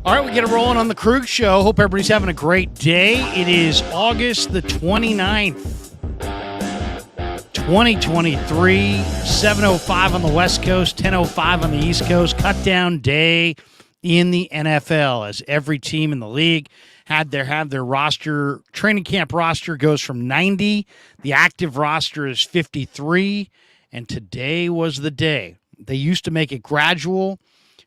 All right, we get it rolling on the Krueg Show. Hope everybody's having a great day. It is August the 29th, 2023, 7:05 on the West Coast, 10:05 on the East Coast. Cut down day in the NFL as every team in the league have their roster. Training camp roster goes from 90. The active roster is 53, and today was the day. They used to make it gradual.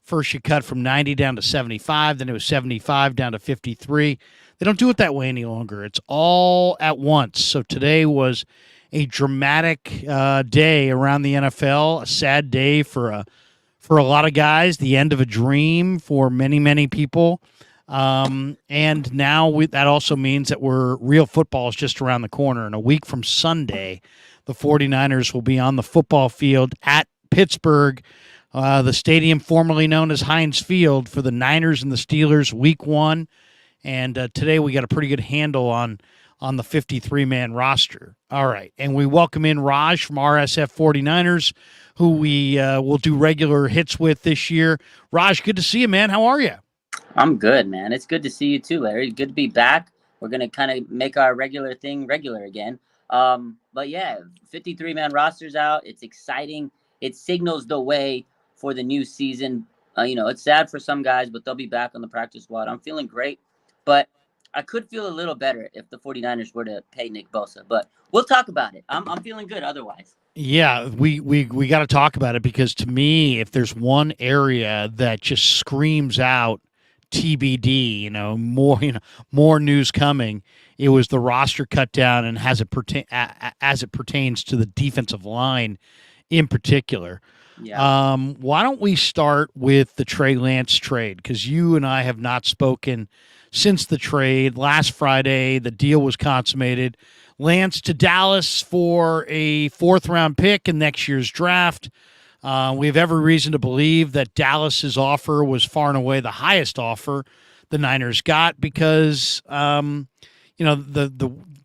First, you cut from 90 down to 75. Then it was 75 down to 53. They don't do it that way any longer. It's all at once. So today was a dramatic day around the NFL, a sad day for a lot of guys, the end of a dream for many, many people. And now that also means that real football is just around the corner. And a week from Sunday, the 49ers will be on the football field at Pittsburgh, the stadium formerly known as Heinz Field, for the Niners and the Steelers week one. And today we got a pretty good handle on the 53-man roster. All right, and we welcome in Raj from RSF 49ers, who we will do regular hits with this year. Raj, good to see you, man. How are you? I'm good, man. It's good to see you too, Larry. Good to be back. We're going to kind of make our regular thing regular again. But yeah, 53-man roster's out. It's exciting. It signals the way for the new season. It's sad for some guys, but they'll be back on the practice squad. I'm feeling great, but I could feel a little better if the 49ers were to pay Nick Bosa, but we'll talk about it. I'm feeling good otherwise. Yeah, we got to talk about it, because to me, if there's one area that just screams out TBD, more news coming, it was the roster cut down, and as it pertains to the defensive line in particular. Yeah. Why don't we start with the Trey Lance trade? Because you and I have not spoken since the trade. Last Friday, the deal was consummated. Lance to Dallas for a fourth-round pick in next year's draft. We have every reason to believe that Dallas's offer was far and away the highest offer the Niners got, because the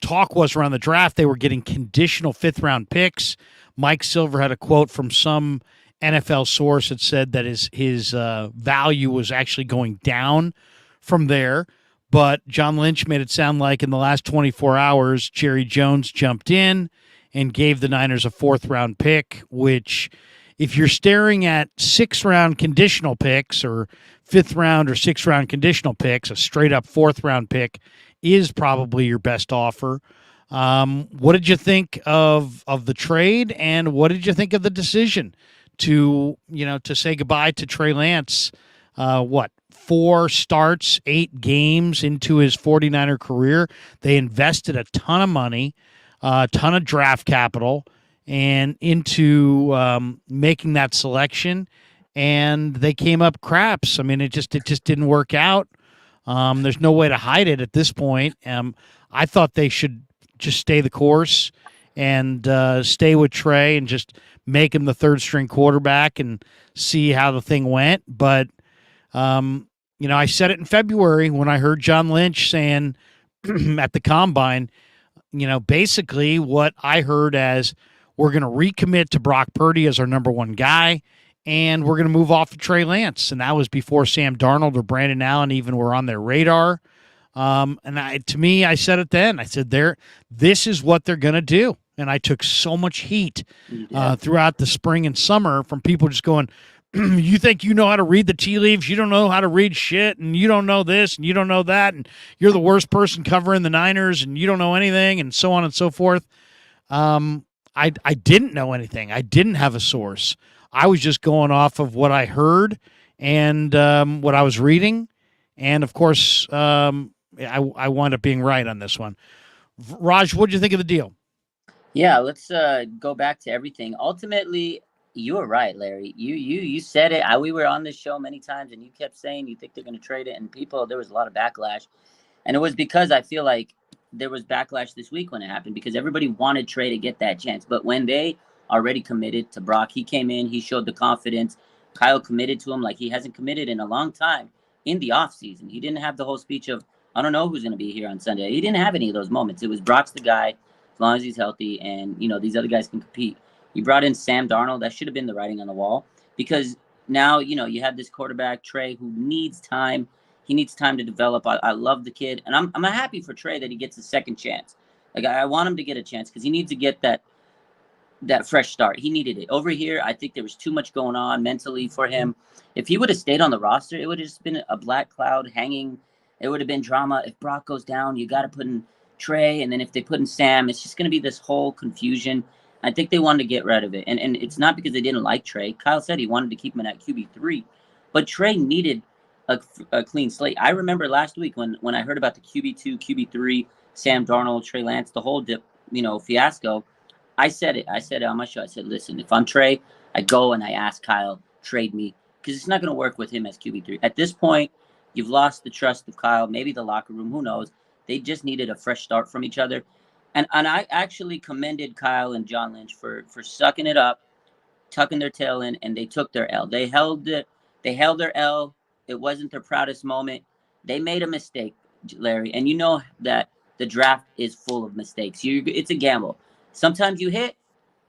talk was around the draft they were getting conditional fifth-round picks. Mike Silver had a quote from some NFL source that said that his value was actually going down from there. But John Lynch made it sound like in the last 24 hours, Jerry Jones jumped in and gave the Niners a fourth-round pick, which, if you're staring at sixth-round conditional picks or fifth-round or sixth-round conditional picks, a straight-up fourth-round pick is probably your best offer. What did you think of the trade, and what did you think of the decision to say goodbye to Trey Lance? 4 starts, 8 games into his 49er career. They invested a ton of money, a ton of draft capital, and into making that selection, and they came up craps. I mean, it just didn't work out. There's no way to hide it at this point. I thought they should just stay the course and stay with Trey and just make him the third-string quarterback and see how the thing went. But, I said it in February when I heard John Lynch saying at the Combine, basically what I heard as, we're going to recommit to Brock Purdy as our number one guy, and we're going to move off of Trey Lance. And that was before Sam Darnold or Brandon Allen even were on their radar. To me, I said it then. I said, this is what they're going to do. And I took so much heat throughout the spring and summer from people just going, you think you know how to read the tea leaves? You don't know how to read shit, and you don't know this, and you don't know that, and you're the worst person covering the Niners, and you don't know anything, and so on and so forth. I didn't know anything. I didn't have a source. I was just going off of what I heard and what I was reading. And, of course, I wound up being right on this one. Raj, what did you think of the deal? Yeah, let's go back to everything. Ultimately, you were right, Larry. You said it. We were on this show many times, and you kept saying you think they're going to trade it. And there was a lot of backlash. And it was because I feel like there was backlash this week when it happened, because everybody wanted Trey to get that chance. But when they already committed to Brock, he came in, he showed the confidence. Kyle committed to him like he hasn't committed in a long time in the offseason. He didn't have the whole speech of, I don't know who's going to be here on Sunday. He didn't have any of those moments. It was Brock's the guy, as long as he's healthy, and, these other guys can compete. You brought in Sam Darnold. That should have been the writing on the wall, because now, you have this quarterback, Trey, who needs time. He needs time to develop. I love the kid, and I'm happy for Trey that he gets a second chance. Like I want him to get a chance because he needs to get that fresh start. He needed it. Over here, I think there was too much going on mentally for him. If he would have stayed on the roster, it would have just been a black cloud hanging. It would have been drama. If Brock goes down, you got to put in Trey, and then if they put in Sam, it's just going to be this whole confusion. I think they wanted to get rid of it, and it's not because they didn't like Trey. Kyle said he wanted to keep him at QB3, but Trey needed a clean slate. I remember last week when I heard about the QB2, QB3, Sam Darnold, Trey Lance, the whole fiasco. I said it. I said it on my show. I said, listen, if I'm Trey, I go and I ask Kyle, trade me, because it's not going to work with him as QB3. At this point, you've lost the trust of Kyle, maybe the locker room, who knows. They just needed a fresh start from each other. And I actually commended Kyle and John Lynch for sucking it up, tucking their tail in, and they took their L. They held their L. It wasn't their proudest moment. They made a mistake, Larry, and you know that the draft is full of mistakes. It's a gamble. Sometimes you hit,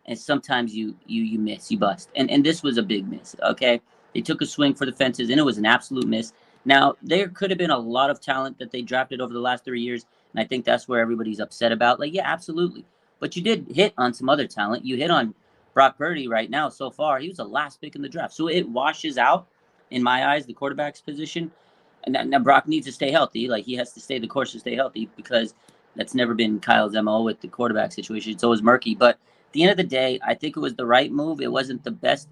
and sometimes you miss, you bust. And this was a big miss, okay? They took a swing for the fences, and it was an absolute miss. Now, there could have been a lot of talent that they drafted over the last 3 years, and I think that's where everybody's upset about. Like, yeah, absolutely. But you did hit on some other talent. You hit on Brock Purdy right now so far. He was the last pick in the draft. So it washes out, in my eyes, the quarterback's position. And now Brock needs to stay healthy. Like, he has to stay the course to stay healthy because that's never been Kyle's MO with the quarterback situation. It's always murky. But at the end of the day, I think it was the right move. It wasn't the best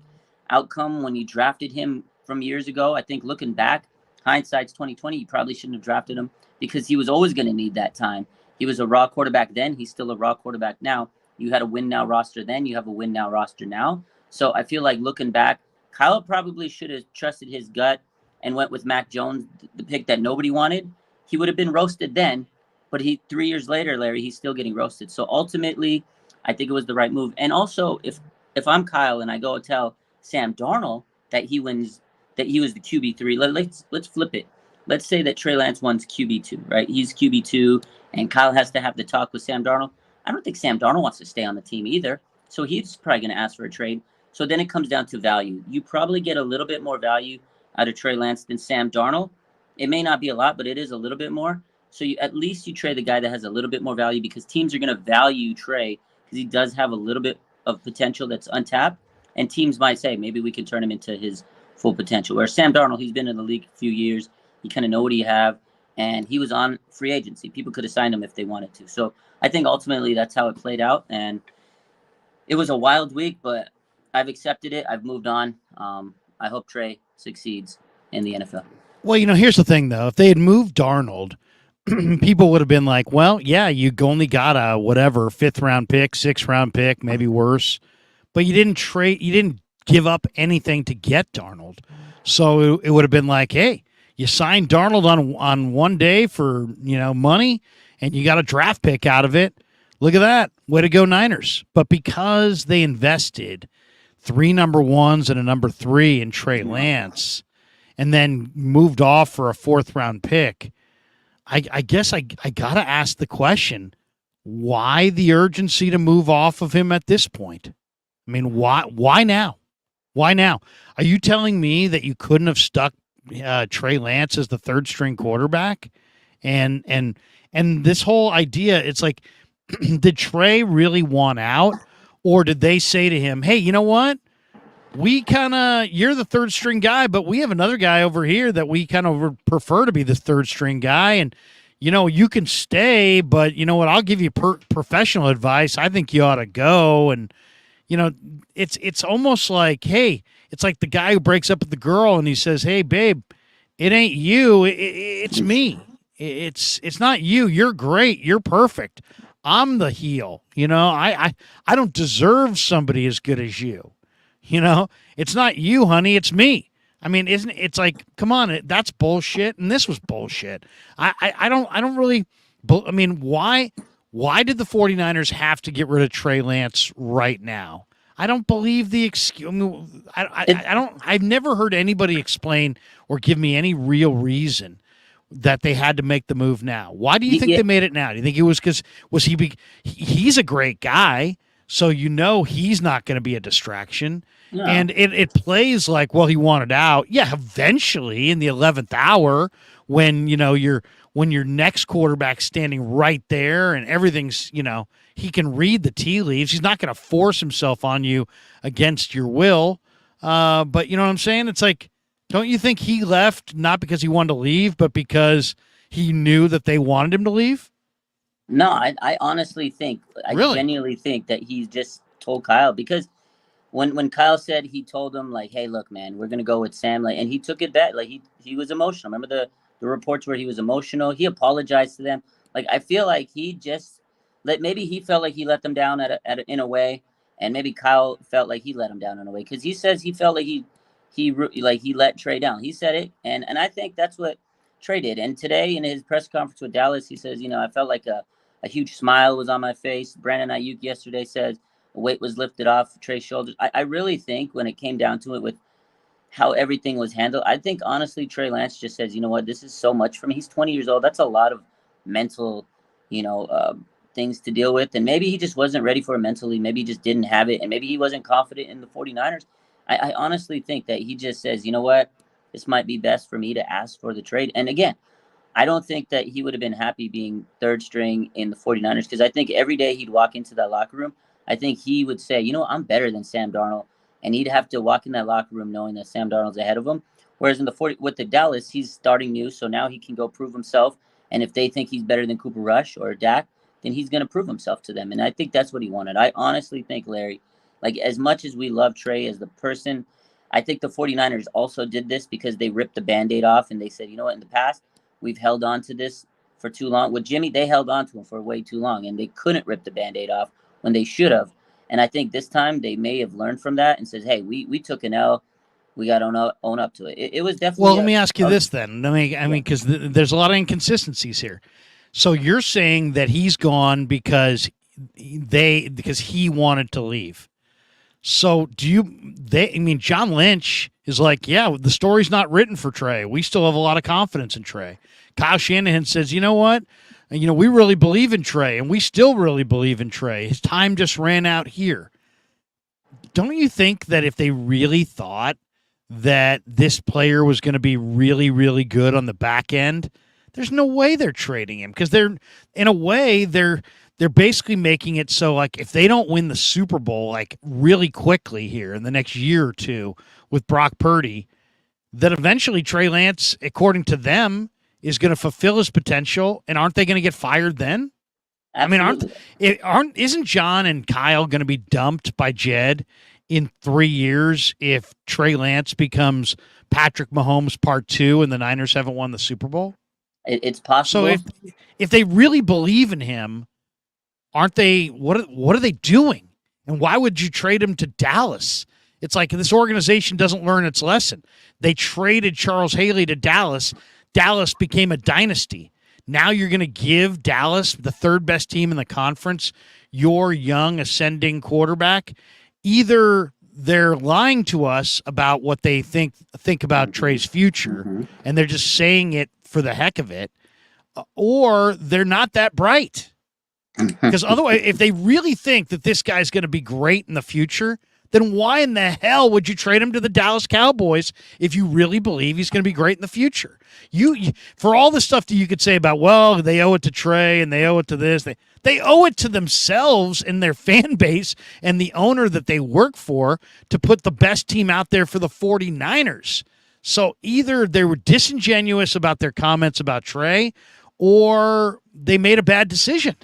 outcome when you drafted him from years ago. I think looking back, hindsight's 2020, you probably shouldn't have drafted him because he was always going to need that time. He was a raw quarterback then. He's still a raw quarterback now. You had a win-now roster then. You have a win-now roster now. So I feel like looking back, Kyle probably should have trusted his gut and went with Mac Jones, the pick that nobody wanted. He would have been roasted then, but 3 years later, Larry, he's still getting roasted. So ultimately, I think it was the right move. And also, if I'm Kyle and I go tell Sam Darnold that he was the QB3, let's flip it. Let's say that Trey Lance wants QB2, right? He's QB2, and Kyle has to have the talk with Sam Darnold. I don't think Sam Darnold wants to stay on the team either, so he's probably going to ask for a trade. So then it comes down to value. You probably get a little bit more value out of Trey Lance than Sam Darnold. It may not be a lot, but it is a little bit more. So at least you trade the guy that has a little bit more value because teams are going to value Trey because he does have a little bit of potential that's untapped. And teams might say, maybe we can turn him into his full potential. Where Sam Darnold, he's been in the league a few years. You kind of know what you have. And he was on free agency. People could have signed him if they wanted to. So I think ultimately that's how it played out. And it was a wild week, but I've accepted it. I've moved on. I hope Trey succeeds in the NFL. Well, here's the thing, though. If they had moved Darnold, people would have been like, well, yeah, you only got a whatever, 5th-round pick, 6th-round pick, maybe worse. But you didn't give up anything to get Darnold. So it would have been like, hey, you signed Darnold on one day for, money, and you got a draft pick out of it. Look at that. Way to go, Niners. But because they invested 3 number 1s and a number 3 in Trey Lance and then moved off for a 4th-round pick, I guess I got to ask the question, why the urgency to move off of him at this point? I mean, why now? Why now? Are you telling me that you couldn't have stuck Trey Lance as the 3rd-string quarterback? And this whole idea, it's like, did Trey really want out? Or did they say to him, hey, you know what? You're the 3rd-string guy, but we have another guy over here that we kind of prefer to be the 3rd-string guy. And, you can stay, but you know what? I'll give you professional advice. I think you ought to go. And, it's almost like, hey, it's like the guy who breaks up with the girl and he says, hey, babe, it ain't you. It's me. It's not you. You're great. You're perfect. I'm the heel. I don't deserve somebody as good as you. It's not you, honey. It's me. I mean, it's like, come on, that's bullshit. And this was bullshit. I don't really, I mean, why did the 49ers have to get rid of Trey Lance right now? I don't believe the excuse. I've never heard anybody explain or give me any real reason that they had to make the move now. Why do you think they made it now? Do you think it was because he's a great guy, So he's not going to be a distraction. No. And it plays like, well, he wanted out. Yeah, eventually in the 11th hour when, when your next quarterback's standing right there and everything's, he can read the tea leaves. He's not going to force himself on you against your will. But you know what I'm saying? It's like, don't you think he left not because he wanted to leave, but because he knew that they wanted him to leave? No, I honestly think, I Really? genuinely think that he just told Kyle, because when Kyle said, he told him like, "Hey, look, man, we're gonna go with Sam," like, and he took it back. Like he was emotional. Remember the reports where he was emotional? He apologized to them. Like, I feel like he just, like, maybe he felt like he let them down in a way, and maybe Kyle felt like he let him down in a way, because he says he felt like he let Trey down. He said it, and I think that's what Trey did. And today in his press conference with Dallas, he says, I felt like a huge smile was on my face. Brandon Ayuk yesterday said a weight was lifted off Trey's shoulders. I really think when it came down to it, with how everything was handled, I think honestly Trey Lance just says, you know what, this is so much for me. He's 20 years old. That's a lot of mental, you know, things to deal with. And maybe he just wasn't ready for it mentally. Maybe he just didn't have it. And maybe he wasn't confident in the 49ers. I honestly think that he just says, you know what, this might be best for me to ask for the trade. And again, I don't think that he would have been happy being third string in the 49ers, because I think every day he'd walk into that locker room, I think he would say, I'm better than Sam Darnold. And he'd have to walk in that locker room knowing that Sam Darnold's ahead of him. Whereas with the Dallas, he's starting new, so now he can go prove himself. And if they think he's better than Cooper Rush or Dak, then he's going to prove himself to them. And I think that's what he wanted. I honestly think, Larry, like, as much as we love Trey as the person, I think the 49ers also did this because they ripped the Band-Aid off and they said, you know what, in the past, we've held on to this for too long. With Jimmy, they held on to him for way too long, and they couldn't rip the Band-Aid off when they should have. And I think this time they may have learned from that and says, hey, we took an L. We got to own up to it. It was definitely. Well, let me ask you this then. I mean, because there's a lot of inconsistencies here. So you're saying that he's gone because he wanted to leave. So John Lynch is like, yeah, the story's not written for Trey. We still have a lot of confidence in Trey. Kyle Shanahan says, you know what? We really believe in Trey, and we still really believe in Trey. His time just ran out here. Don't you think that if they really thought that this player was going to be really, really good on the back end, there's no way they're trading him? Because they're basically making it so, like, if they don't win the Super Bowl, like, really quickly here in the next year or two with Brock Purdy, that eventually Trey Lance, according to them, is going to fulfill his potential, and aren't they going to get fired then? Absolutely. I mean, isn't John and Kyle going to be dumped by Jed in 3 years if Trey Lance becomes Patrick Mahomes Part 2 and the Niners haven't won the Super Bowl? It's possible. So if they really believe in him, aren't they? What are they doing? And why would you trade him to Dallas? It's like this organization doesn't learn its lesson. They traded Charles Haley to Dallas. Dallas became a dynasty. Now you're going to give Dallas, the third best team in the conference, your young ascending quarterback. Either they're lying to us about what they think about Trey's future, and they're just saying it for the heck of it, or they're not that bright. Because otherwise, if they really think that this guy's going to be great in the future, then why in the hell would you trade him to the Dallas Cowboys if you really believe he's going to be great in the future? You for all the stuff that you could say about, well, they owe it to Trey and they owe it to this, they owe it to themselves and their fan base and the owner that they work for to put the best team out there for the 49ers. So either they were disingenuous about their comments about Trey, or they made a bad decision.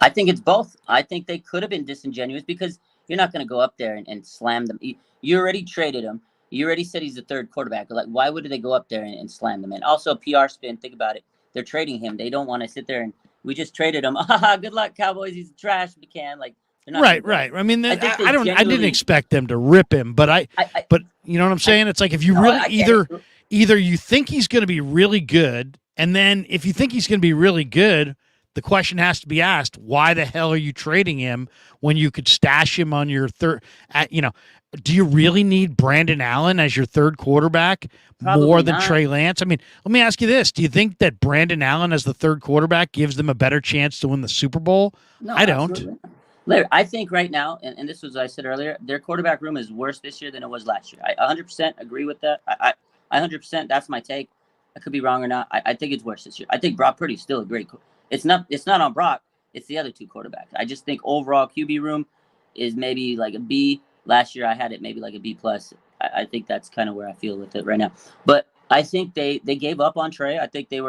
I think it's both. I think they could have been disingenuous, because you're not going to go up there and slam them. You already traded him. You already said he's the third quarterback. Like, why would they go up there and slam them? And also, PR spin, think about it. They're trading him. They don't want to sit there and, we just traded him. Good luck, Cowboys. He's trash. We can. Like, they're not right. I mean, I genuinely didn't expect them to rip him, but but you know what I'm saying? It's like, if you really either you think he's going to be really good, and then if you think he's going to be really good, the question has to be asked, why the hell are you trading him when you could stash him on your third? Do you really need Brandon Allen as your third quarterback more than Trey Lance? I mean, let me ask you this. Do you think that Brandon Allen as the third quarterback gives them a better chance to win the Super Bowl? No, I don't. Absolutely. Larry, I think right now, and this was what I said earlier, their quarterback room is worse this year than it was last year. I 100% agree with that. I 100%, that's my take. I could be wrong or not. I think it's worse this year. I think Brock Purdy's still a great. It's not on Brock. It's the other two quarterbacks. I just think overall QB room is maybe like a B. Last year I had it maybe like a B plus. I think that's kind of where I feel with it right now. But I think they gave up on Trey. I think they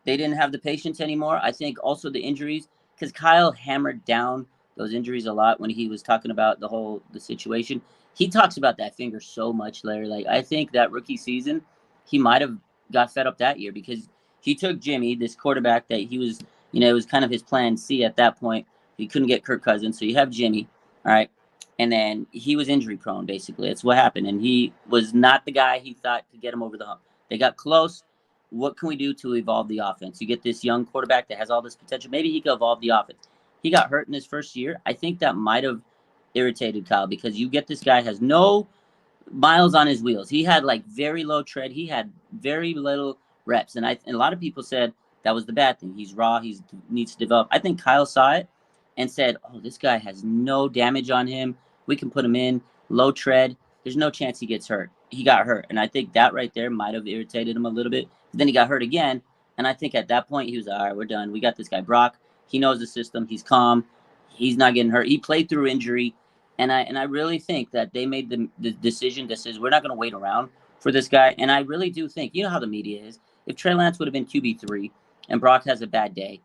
didn't have the patience anymore. I think also the injuries, because Kyle hammered down those injuries a lot when he was talking about the situation. He talks about that finger so much, Larry. Like, I think that rookie season, he might have got fed up that year because he took Jimmy, this quarterback that he was, it was kind of his plan C at that point. He couldn't get Kirk Cousins, so you have Jimmy, all right? And then he was injury prone, basically. That's what happened. And he was not the guy he thought could get him over the hump. They got close. What can we do to evolve the offense? You get this young quarterback that has all this potential. Maybe he could evolve the offense. He got hurt in his first year. I think that might have irritated Kyle because you get this guy has no miles on his wheels. He had like very low tread. He had very little reps. And a lot of people said that was the bad thing. He's raw. He needs to develop. I think Kyle saw it and said, oh, this guy has no damage on him. We can put him in low tread. There's no chance he gets hurt. He got hurt. And I think that right there might have irritated him a little bit. Then he got hurt again. And I think at that point he was, all right, we're done. We got this guy, Brock. He knows the system. He's calm. He's not getting hurt. He played through injury. And I really think that they made the decision that says we're not going to wait around for this guy. And I really do think, you know how the media is. If Trey Lance would have been QB3 and Brock has a bad day,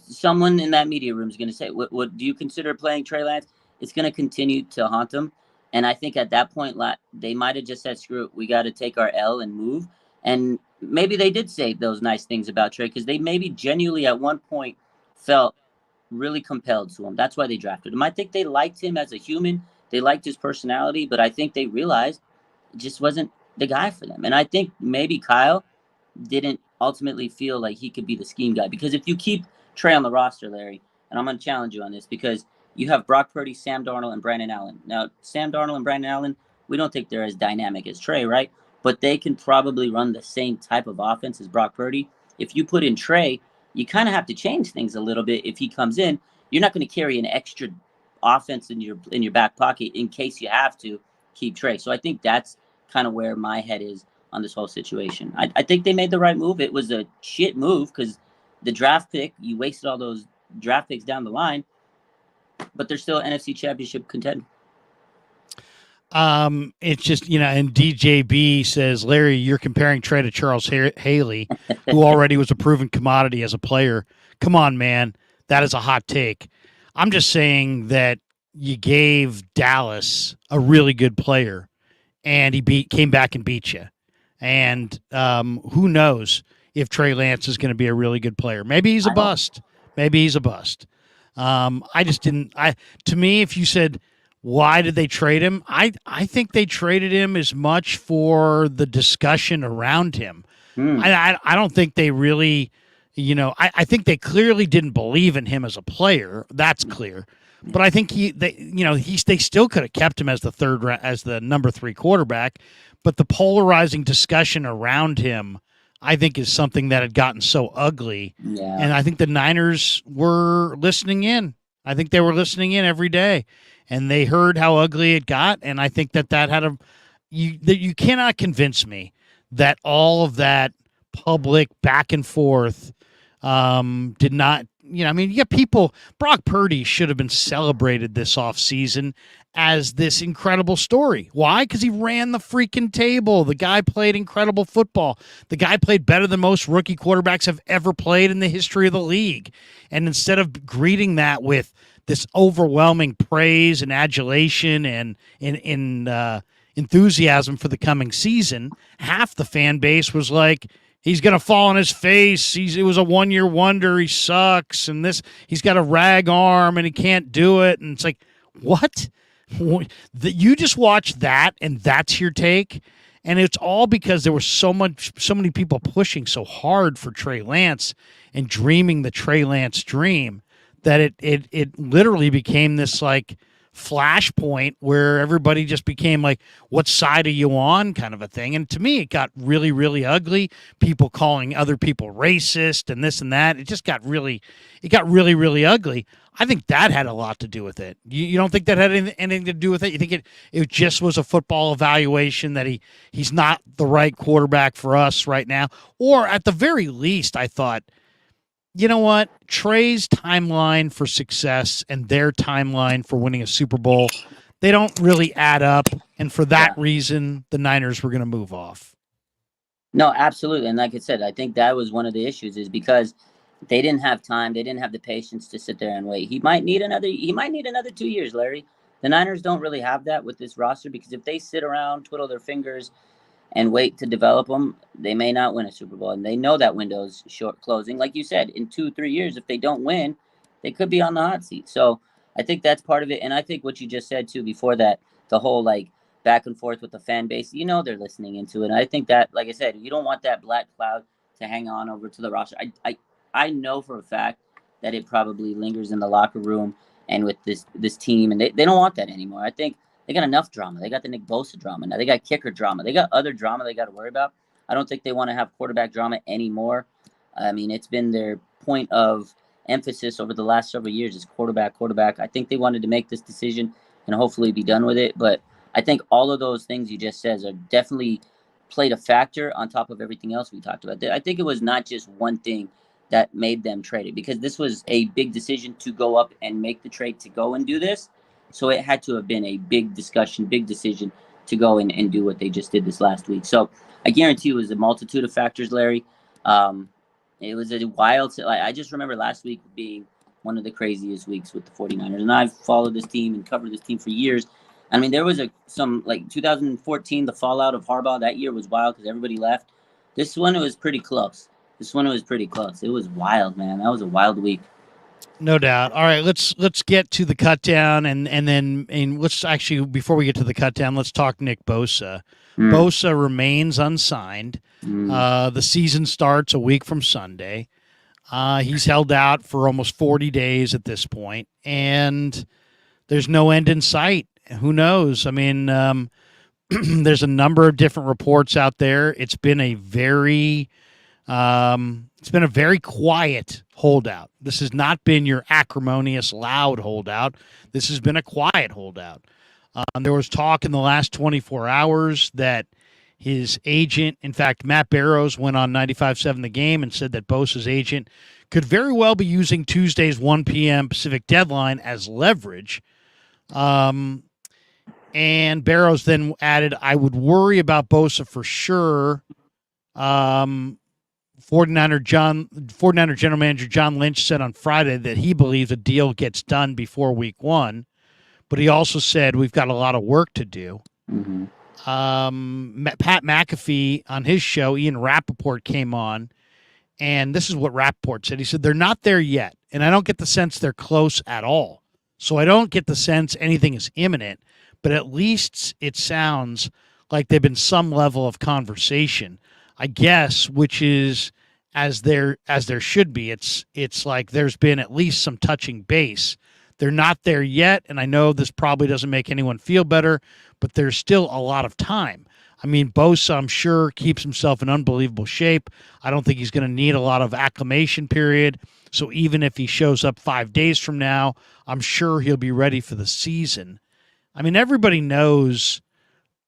someone in that media room is going to say, what do you consider playing Trey Lance? It's going to continue to haunt them. And I think at that point, they might have just said, screw it, we got to take our L and move. And maybe they did say those nice things about Trey because they maybe genuinely at one point felt really compelled to him. That's why they drafted him. I think they liked him as a human. They liked his personality, but I think they realized it just wasn't the guy for them. And I think maybe Kyle didn't ultimately feel like he could be the scheme guy because if you keep Trey on the roster, Larry, and I'm going to challenge you on this because you have Brock Purdy, Sam Darnold, and Brandon Allen. Now, Sam Darnold and Brandon Allen, we don't think they're as dynamic as Trey, right? But they can probably run the same type of offense as Brock Purdy. If you put in Trey, you kind of have to change things a little bit. If he comes in, you're not going to carry an extra offense in your back pocket in case you have to keep Trey. So I think that's kind of where my head is on this whole situation. I think they made the right move. It was a shit move because the draft pick, you wasted all those draft picks down the line, but they're still NFC Championship contender. It's just, and DJB says, Larry, you're comparing Trey to Charles Haley, who already was a proven commodity as a player. Come on, man. That is a hot take. I'm just saying that you gave Dallas a really good player and he came back and beat you. And, who knows if Trey Lance is going to be a really good player. Maybe he's a bust. To me, if you said, why did they trade him? I think they traded him as much for the discussion around him. I don't think they really, I think they clearly didn't believe in him as a player. That's clear. But I think they still could have kept him as the number 3 quarterback. But the polarizing discussion around him, I think, is something that had gotten so ugly. Yeah. And I think the Niners were listening in. I think they were listening in every day. And they heard how ugly it got, and I think that had you cannot convince me that all of that public back and forth did not. You get people. Brock Purdy should have been celebrated this offseason as this incredible story. Why? Because he ran the freaking table. The guy played incredible football. The guy played better than most rookie quarterbacks have ever played in the history of the league. And instead of greeting that with this overwhelming praise and adulation and enthusiasm for the coming season, half the fan base was like, he's going to fall on his face. It was a one-year wonder. He sucks. And he's got a rag arm and he can't do it. And it's like, what? You just watched that and that's your take? And it's all because there was so many people pushing so hard for Trey Lance and dreaming the Trey Lance dream that it literally became this like flashpoint where everybody just became like, what side are you on, kind of a thing. And to me, it got really, really ugly. People calling other people racist and this and that. It just got really, really ugly. I think that had a lot to do with it. You don't think that had anything to do with it? You think it just was a football evaluation that he's not the right quarterback for us right now? Or at the very least, I thought, you know what? Trey's timeline for success and their timeline for winning a Super Bowl, they don't really add up. And for that reason, the Niners were going to move off. No, absolutely. And like I said, I think that was one of the issues, is because they didn't have time. They didn't have the patience to sit there and wait. He might need another 2 years, Larry. The Niners don't really have that with this roster, because if they sit around, twiddle their fingers, and wait to develop them, they may not win a Super Bowl. And they know that window's closing. Like you said, in 2-3 years, if they don't win, they could be on the hot seat. So I think that's part of it. And I think what you just said, too, before that, the whole, like, back and forth with the fan base, they're listening into it. And I think that, like I said, you don't want that black cloud to hang on over to the roster. I know for a fact that it probably lingers in the locker room and with this team, and they don't want that anymore. I think they got enough drama. They got the Nick Bosa drama. Now they got kicker drama. They got other drama they got to worry about. I don't think they want to have quarterback drama anymore. I mean, it's been their point of emphasis over the last several years is quarterback. I think they wanted to make this decision and hopefully be done with it. But I think all of those things you just said are definitely played a factor on top of everything else we talked about. I think it was not just one thing that made them trade it, because this was a big decision to go up and make the trade to go and do this. So it had to have been a big discussion, big decision to go in and do what they just did this last week. So I guarantee it was a multitude of factors, Larry. It was a wild – I just remember last week being one of the craziest weeks with the 49ers. And I've followed this team and covered this team for years. I mean, there was some 2014, the fallout of Harbaugh. That year was wild because everybody left. This one, it was pretty close. It was wild, man. That was a wild week. No doubt. All right, let's get to the cut down, and then let's actually, before we get to the cut down, let's talk Nick Bosa. Bosa remains unsigned. The season starts a week from Sunday. He's held out for almost 40 days at this point, and there's no end in sight. Who knows? I mean, there's a number of different reports out there. It's been a very quiet holdout. This has not been your acrimonious, loud holdout. This has been a quiet holdout. There was talk in the last 24 hours that his agent, in fact, Matt Barrows, went on 95.7 The Game and said that Bosa's agent could very well be using Tuesday's 1 p.m. Pacific deadline as leverage. And Barrows then added, I would worry about Bosa for sure. 49er general manager John Lynch said on Friday that he believes a deal gets done before week 1, but he also said we've got a lot of work to do. Mm-hmm. Pat McAfee on his show, Ian Rappaport, came on, and this is what Rappaport said. He said, they're not there yet, and I don't get the sense they're close at all. So I don't get the sense anything is imminent, but at least it sounds like there've been some level of conversation, I guess, which is as there should be. It's like there's been at least some touching base. They're not there yet, and I know this probably doesn't make anyone feel better, but there's still a lot of time. I mean, Bosa, I'm sure, keeps himself in unbelievable shape. I don't think he's going to need a lot of acclimation period. So even if he shows up 5 days from now, I'm sure he'll be ready for the season. I mean, everybody knows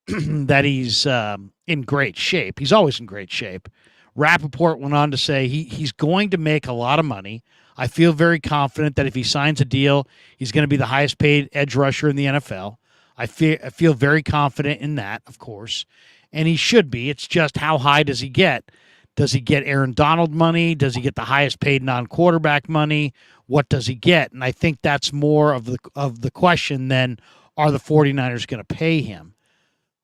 that he's in great shape. He's always in great shape. Rappaport went on to say he's going to make a lot of money. I feel very confident that if he signs a deal, he's going to be the highest paid edge rusher in the NFL. I feel very confident in that, of course, and he should be. It's just how high does he get? Does he get Aaron Donald money? Does he get the highest paid non-quarterback money? What does he get? And I think that's more of the question than are the 49ers going to pay him?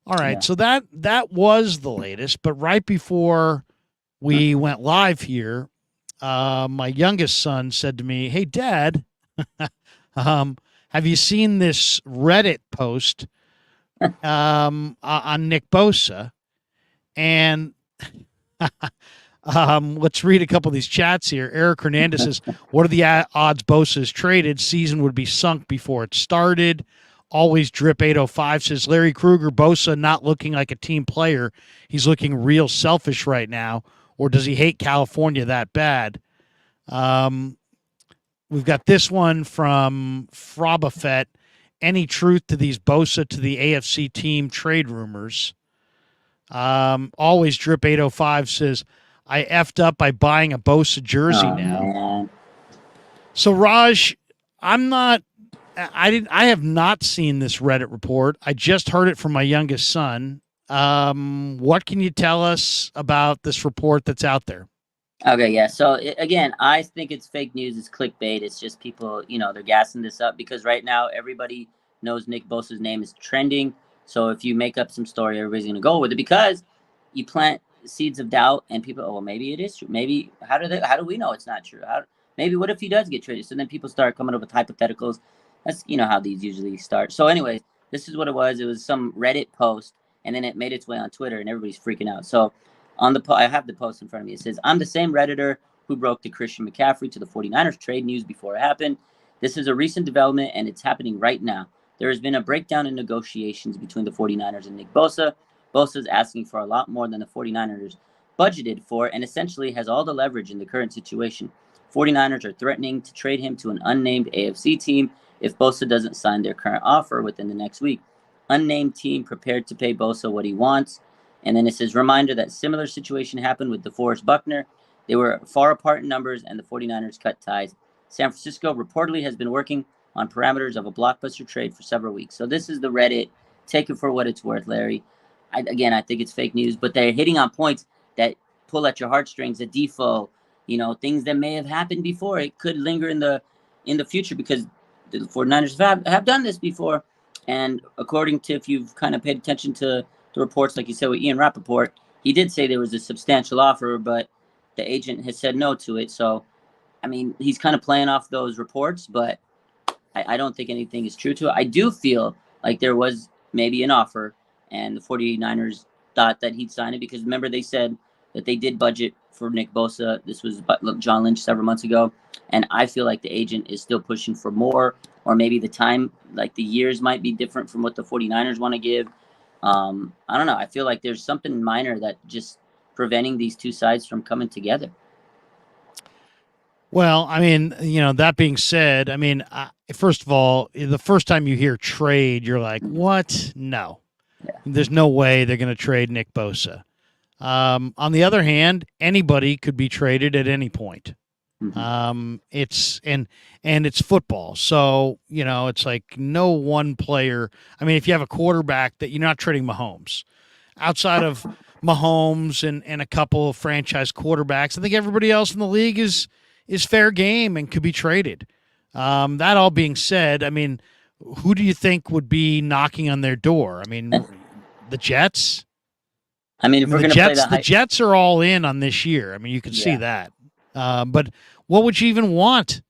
All right, so that was the latest, but right before we went live here, my youngest son said to me, "Hey, Dad, have you seen this Reddit post on Nick Bosa?" And let's read a couple of these chats here. Eric Hernandez says, "What are the odds Bosa is traded? Season would be sunk before it started." Always Drip 805 says Larry Krueger, Bosa not looking like a team player. He's looking real selfish right now. Or does he hate California that bad? We've got this one from Frobafet. Any truth to these Bosa to the AFC team trade rumors? Always Drip 805 says, I effed up by buying a Bosa jersey now. Man. So Raj, I have not seen this Reddit report. I just heard it from my youngest son. What can you tell us about this report that's out there? Okay, yeah. So again, I think it's fake news. It's clickbait. It's just people, they're gassing this up because right now everybody knows Nick Bosa's name is trending. So if you make up some story, everybody's going to go with it because you plant seeds of doubt and people, oh, well, maybe it is true. Maybe how do we know it's not true? Maybe what if he does get traded? So then people start coming up with hypotheticals. That's how these usually start. So anyways, this is what it was. It was some Reddit post, and then it made its way on Twitter, and everybody's freaking out. So I have the post in front of me. It says, I'm the same Redditor who broke the Christian McCaffrey to the 49ers trade news before it happened. This is a recent development, and it's happening right now. There has been a breakdown in negotiations between the 49ers and Nick Bosa. Bosa is asking for a lot more than the 49ers budgeted for and essentially has all the leverage in the current situation. 49ers are threatening to trade him to an unnamed AFC team if Bosa doesn't sign their current offer within the next week. Unnamed team prepared to pay Bosa what he wants. And then it says, reminder that similar situation happened with DeForest Buckner. They were far apart in numbers, and the 49ers cut ties. San Francisco reportedly has been working on parameters of a blockbuster trade for several weeks. So this is the Reddit. Take it for what it's worth, Larry. I think it's fake news, but they're hitting on points that pull at your heartstrings, a default, things that may have happened before. It could linger in the future because the 49ers have done this before. And according to, if you've kind of paid attention to the reports, like you said with Ian Rappaport, he did say there was a substantial offer, but the agent has said no to it. So, he's kind of playing off those reports, but I don't think anything is true to it. I do feel like there was maybe an offer, and the 49ers thought that he'd sign it because, remember, they said that they did budget for Nick Bosa. This was John Lynch several months ago, and I feel like the agent is still pushing for more, or maybe the time, like the years might be different from what the 49ers want to give. I don't know. I feel like there's something minor that just preventing these two sides from coming together. Well, that being said, first of all, the first time you hear trade, you're like, what? No. Yeah. There's no way they're going to trade Nick Bosa. On the other hand, anybody could be traded at any point. Mm-hmm. It's football. So, it's like no one player. If you have a quarterback that you're not trading Mahomes outside of Mahomes and a couple of franchise quarterbacks, I think everybody else in the league is fair game and could be traded. That all being said, who do you think would be knocking on their door? The Jets. If we're going to play the Jets are all in on this year. You can see that. But what would you even want?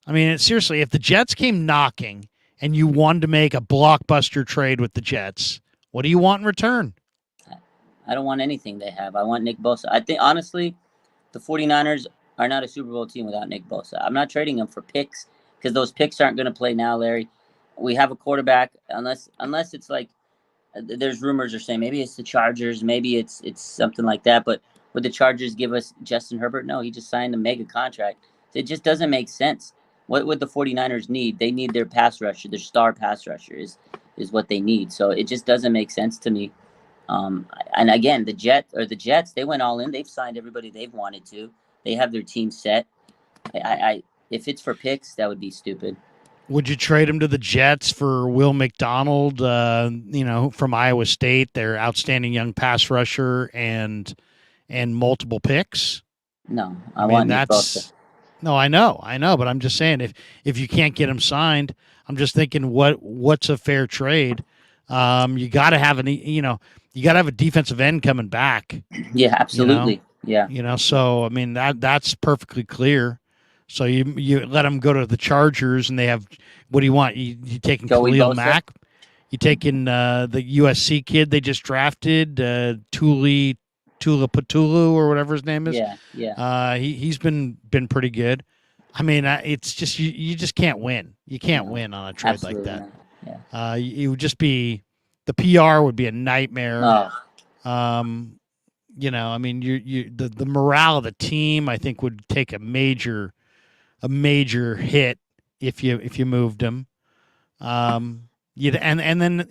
Seriously, if the Jets came knocking and you wanted to make a blockbuster trade with the Jets, what do you want in return? I don't want anything they have. I want Nick Bosa. I think, honestly, the 49ers are not a Super Bowl team without Nick Bosa. I'm not trading them for picks because those picks aren't going to play now, Larry. We have a quarterback, unless it's like there's rumors are saying maybe it's the Chargers, maybe it's something like that. But would the Chargers give us Justin Herbert? No, he just signed a mega contract. It just doesn't make sense. What would the 49ers need? They need their pass rusher, their star pass rusher is what they need. So it just doesn't make sense to me. And again, the Jets, they went all in. They've signed everybody they've wanted to. They have their team set. If it's for picks, that would be stupid. Would you trade him to the Jets for Will McDonald, from Iowa State, their outstanding young pass rusher and multiple picks? No, I want Nick Bosa. No, I know, but I'm just saying if you can't get him signed, I'm just thinking what's a fair trade? You got to have a defensive end coming back. Yeah, absolutely. Yeah. So that's perfectly clear. So you let them go to the Chargers, and they have, what do you want? You taking Khalil Mack? You taking the USC kid they just drafted, Tula Patulu or whatever his name is? Yeah. He's been pretty good. It's just you just can't win. You can't win on a trade like that. Yeah. It would just be the PR would be a nightmare. Oh, I mean, the morale of the team, I think, would take a major hit if you moved him. And then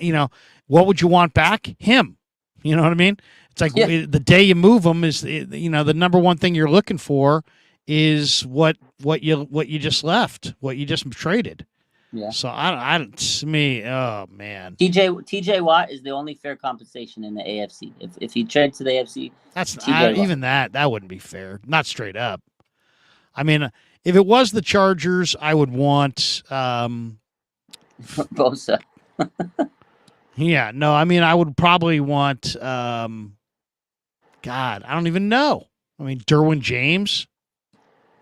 what would you want back? Him. You know what I mean? It's like yeah. the day you move him is the number one thing you're looking for is what you just left, what you just traded. Yeah. So to me, oh man, TJ Watt is the only fair compensation in the AFC. If he trades to the AFC, that's TJ Watt. even that wouldn't be fair. Not straight up. I mean, if it was the Chargers, I would want Bosa. Yeah, no, I mean, I would probably want God, I don't even know. I mean, Derwin James,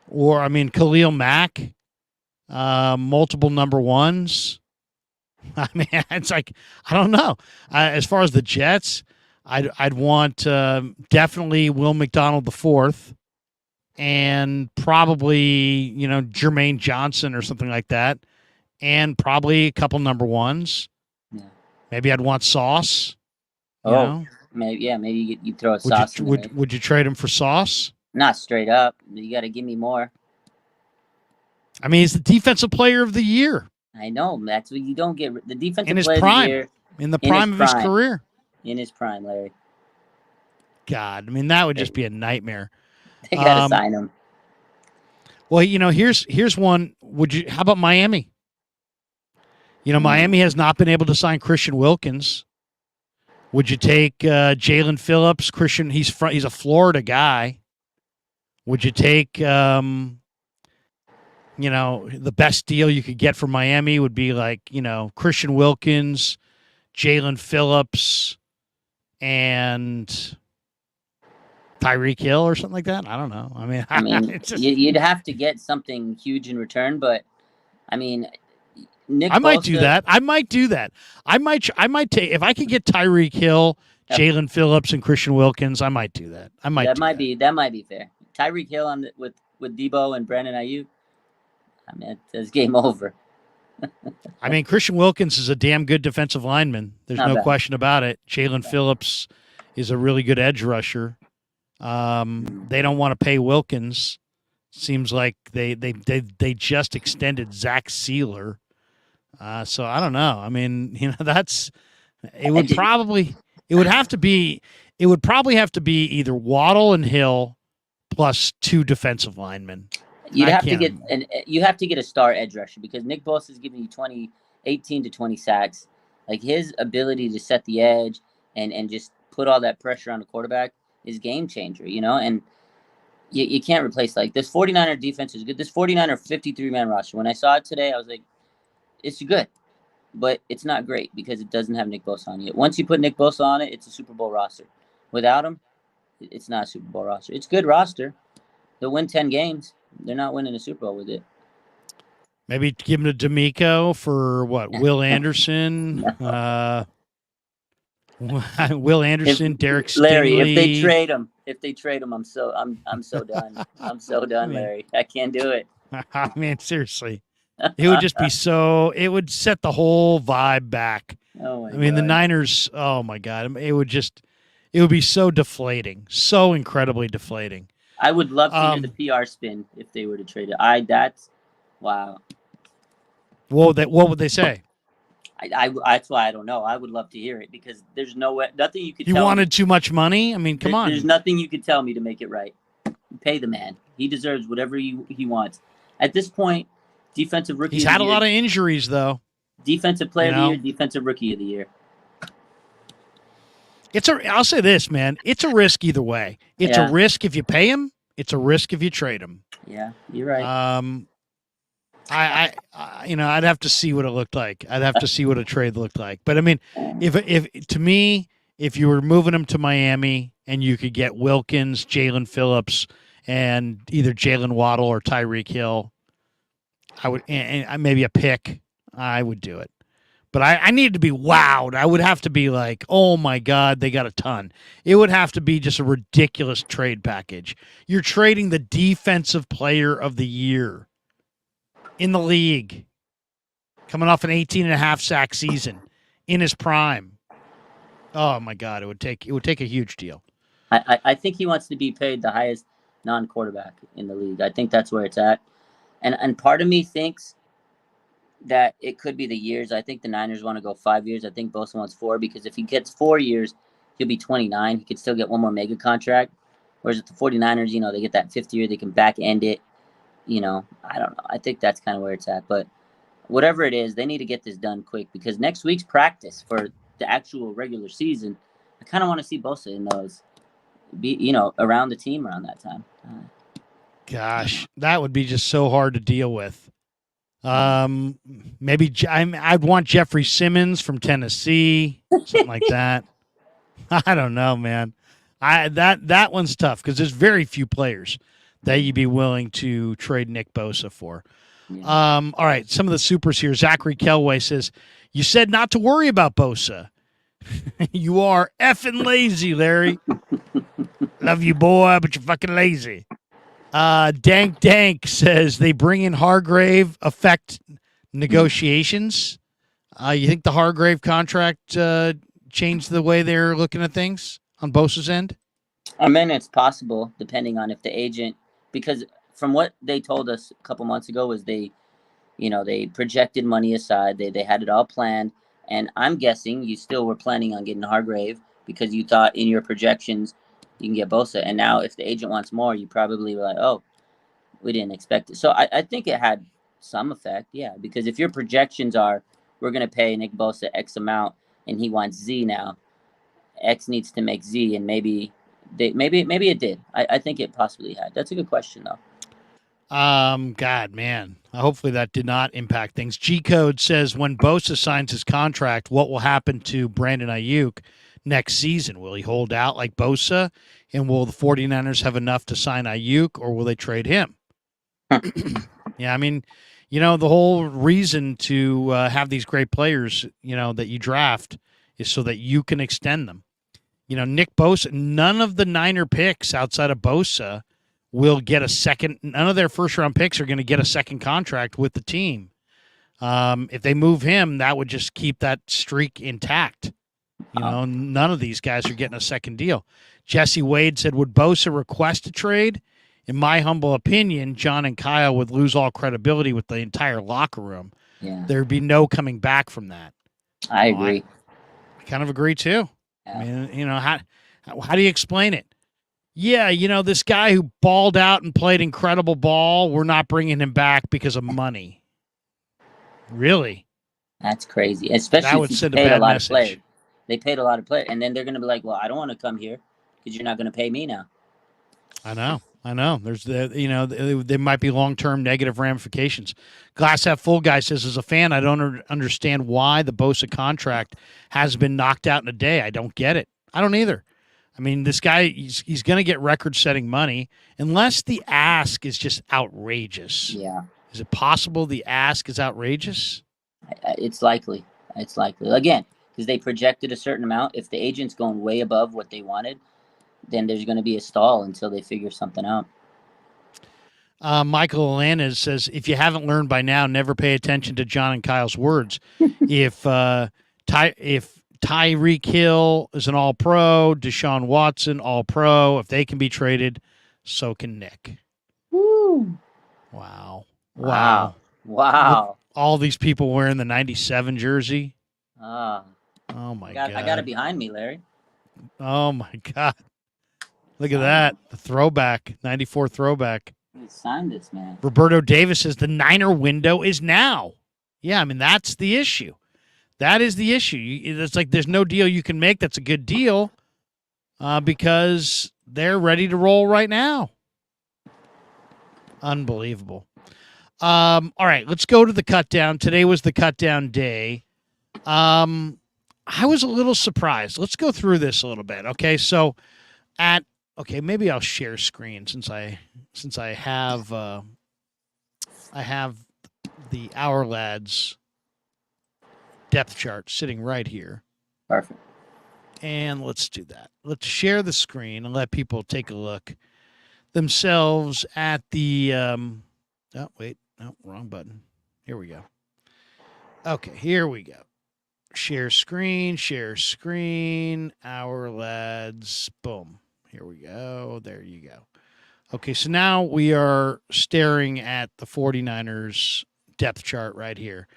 or I mean, Khalil Mack, multiple number ones. I mean, it's like I don't know. As far as the Jets, I'd want definitely Will McDonald the fourth, and probably Jermaine Johnson or something like that, and probably a couple number ones. Yeah. Maybe I'd want Sauce. Maybe you throw a Sauce. Would you trade him for Sauce? Not straight up. You got to give me more. I mean, he's the defensive player of the year. I know. That's what you don't get. The defensive in his player prime, of the year. In the prime of his career. In his prime, Larry. God, I mean, that would just be a nightmare. They got to sign him. Well, here's one. How about Miami? Miami has not been able to sign Christian Wilkins. Would you take Jalen Phillips? Christian, he's a Florida guy. Would you take, the best deal you could get for Miami would be like, Christian Wilkins, Jalen Phillips, and Tyreek Hill or something like that? I don't know. I mean you'd have to get something huge in return, but I mean, I might do that. I might take, if I could get Tyreek Hill, Jalen Phillips, and Christian Wilkins, I might do that. That might be fair. Tyreek Hill with Debo and Brandon Ayuk. I mean, it's game over. I mean, Christian Wilkins is a damn good defensive lineman. There's no question about it. Jalen Phillips is a really good edge rusher. They don't want to pay Wilkins. Seems like they just extended Zach Sealer. So I don't know. I mean, it would probably have to be either Waddle and Hill plus two defensive linemen. You have to get a star edge rusher, because Nick Bosa is giving you 18 to 20 sacks. Like, his ability to set the edge and just put all that pressure on the quarterback is game changer, and you can't replace, like, this 49er defense is good. This 49er 53-man roster, when I saw it today, I was like, it's good, but it's not great because it doesn't have Nick Bosa on it. Once you put Nick Bosa on it, it's a Super Bowl roster. Without him, it's not a Super Bowl roster. It's a good roster. They'll win 10 games. They're not winning a Super Bowl with it. Maybe give him to D'Amico for what? Will Anderson? Will Anderson, Derek Stingley. Larry, if they trade him, I'm so done. I'm so done, Larry. I can't do it. I mean, seriously. It would just be it would set the whole vibe back. Oh my God. The Niners, oh my God. It would be so deflating, so incredibly deflating. I would love to hear the PR spin if they were to trade it. Wow. What would they say? That's why I don't know. I would love to hear it, because there's nothing you could. You wanted too much money? I mean, come on. There's nothing you could tell me to make it right. Pay the man. He deserves whatever he wants. At this point, defensive rookie. He's had a lot of injuries, though. Defensive player of the year, defensive rookie of the year. I'll say this, man. It's a risk either way. It's a risk if you pay him. It's a risk if you trade him. Yeah, you're right. I'd have to see what it looked like. I'd have to see what a trade looked like. But I mean, if you were moving him to Miami and you could get Wilkins, Jalen Phillips, and either Jalen Waddle or Tyreek Hill, I would, and maybe a pick, I would do it. But I needed to be wowed. I would have to be like, oh my God, they got a ton. It would have to be just a ridiculous trade package. You're trading the defensive player of the year in the league. coming off an 18.5 sack season in his prime. Oh my God, it would take a huge deal. I think he wants to be paid the highest non-quarterback in the league. I think that's where it's at. And part of me thinks that it could be the years. I think the Niners want to go 5 years. I think Bosa wants 4 because if he gets 4 years, he'll be 29. He could still get one more mega contract. Whereas with the 49ers, they get that 5th year. They can back end it. I don't know. I think that's kind of where it's at. But whatever it is, they need to get this done quick because next week's practice for the actual regular season, I kind of want to see Bosa in those, around the team around that time. Gosh, that would be just so hard to deal with. Maybe I'd want Jeffrey Simmons from Tennessee, something like that. I don't know, man. That one's tough because there's very few players that you'd be willing to trade Nick Bosa for. Yeah. All right, some of the supers here. Zachary Kelway says, "You said not to worry about Bosa. You are effing lazy, Larry. Love you, boy, but you're fucking lazy." Dank says they bring in Hargrave, affect negotiations. You think the Hargrave contract changed the way they're looking at things on Bosa's end? I mean, it's possible depending on if the agent, because from what they told us a couple months ago was they projected money aside. They had it all planned. And I'm guessing you still were planning on getting Hargrave because you thought in your projections you can get Bosa. And now if the agent wants more, you probably were like, oh, we didn't expect it. So I think it had some effect, yeah. Because if your projections are we're going to pay Nick Bosa X amount and he wants Z now, X needs to make Z, and maybe it did. I think it possibly had. That's a good question, though. God, man. Hopefully that did not impact things. G Code says when Bosa signs his contract, what will happen to Brandon Ayuk next season? Will he hold out like Bosa? And will the 49ers have enough to sign Ayuk, or will they trade him? Yeah, I mean, the whole reason to have these great players, that you draft is so that you can extend them. Nick Bosa, none of the Niner picks outside of Bosa will get a second. None of their first-round picks are going to get a second contract with the team. If they move him, that would just keep that streak intact. None of these guys are getting a second deal. Jesse Wade said, would Bosa request a trade? In my humble opinion, John and Kyle would lose all credibility with the entire locker room. Yeah. There'd be no coming back from that. I agree. I kind of agree, too. Yeah. I mean, how do you explain it? Yeah, this guy who balled out and played incredible ball, we're not bringing him back because of money. Really? That's crazy. Especially that would if send you paid a lot message. of players. They paid a lot of players, and then they're going to be like, well, I don't want to come here because you're not going to pay me now. I know. There's there might be long-term negative ramifications. Glass half full guy says, as a fan, I don't understand why the Bosa contract has been knocked out in a day. I don't get it. I don't either. I mean, this guy, he's going to get record-setting money unless the ask is just outrageous. Yeah. Is it possible the ask is outrageous? It's likely. Again, because they projected a certain amount. If the agent's going way above what they wanted, then there's going to be a stall until they figure something out. Michael Alanis says, if you haven't learned by now, never pay attention to John and Kyle's words. If Tyreek Hill is an all-pro, Deshaun Watson, all-pro. If they can be traded, so can Nick. Woo. Wow. With all these people wearing the 97 jersey. Oh my God. I got it behind me, Larry. Oh, my God. Look at that. The throwback, 94 throwback. He signed this, man. Roberto Davis says the Niner window is now. Yeah, I mean, that's the issue. That is the issue. It's like there's no deal you can make that's a good deal because they're ready to roll right now. Unbelievable. All right, let's go to the cut down. Today was the cut down day. I was a little surprised. Let's go through this a little bit. Okay, so maybe I'll share screen since I have the Our Lads depth chart sitting right here. Perfect. And let's do that. Let's share the screen and let people take a look themselves at the wrong button. Here we go. Okay, here we go. Share screen, our lads. Boom. Here we go. There you go. Okay, so now we are staring at the 49ers depth chart right here.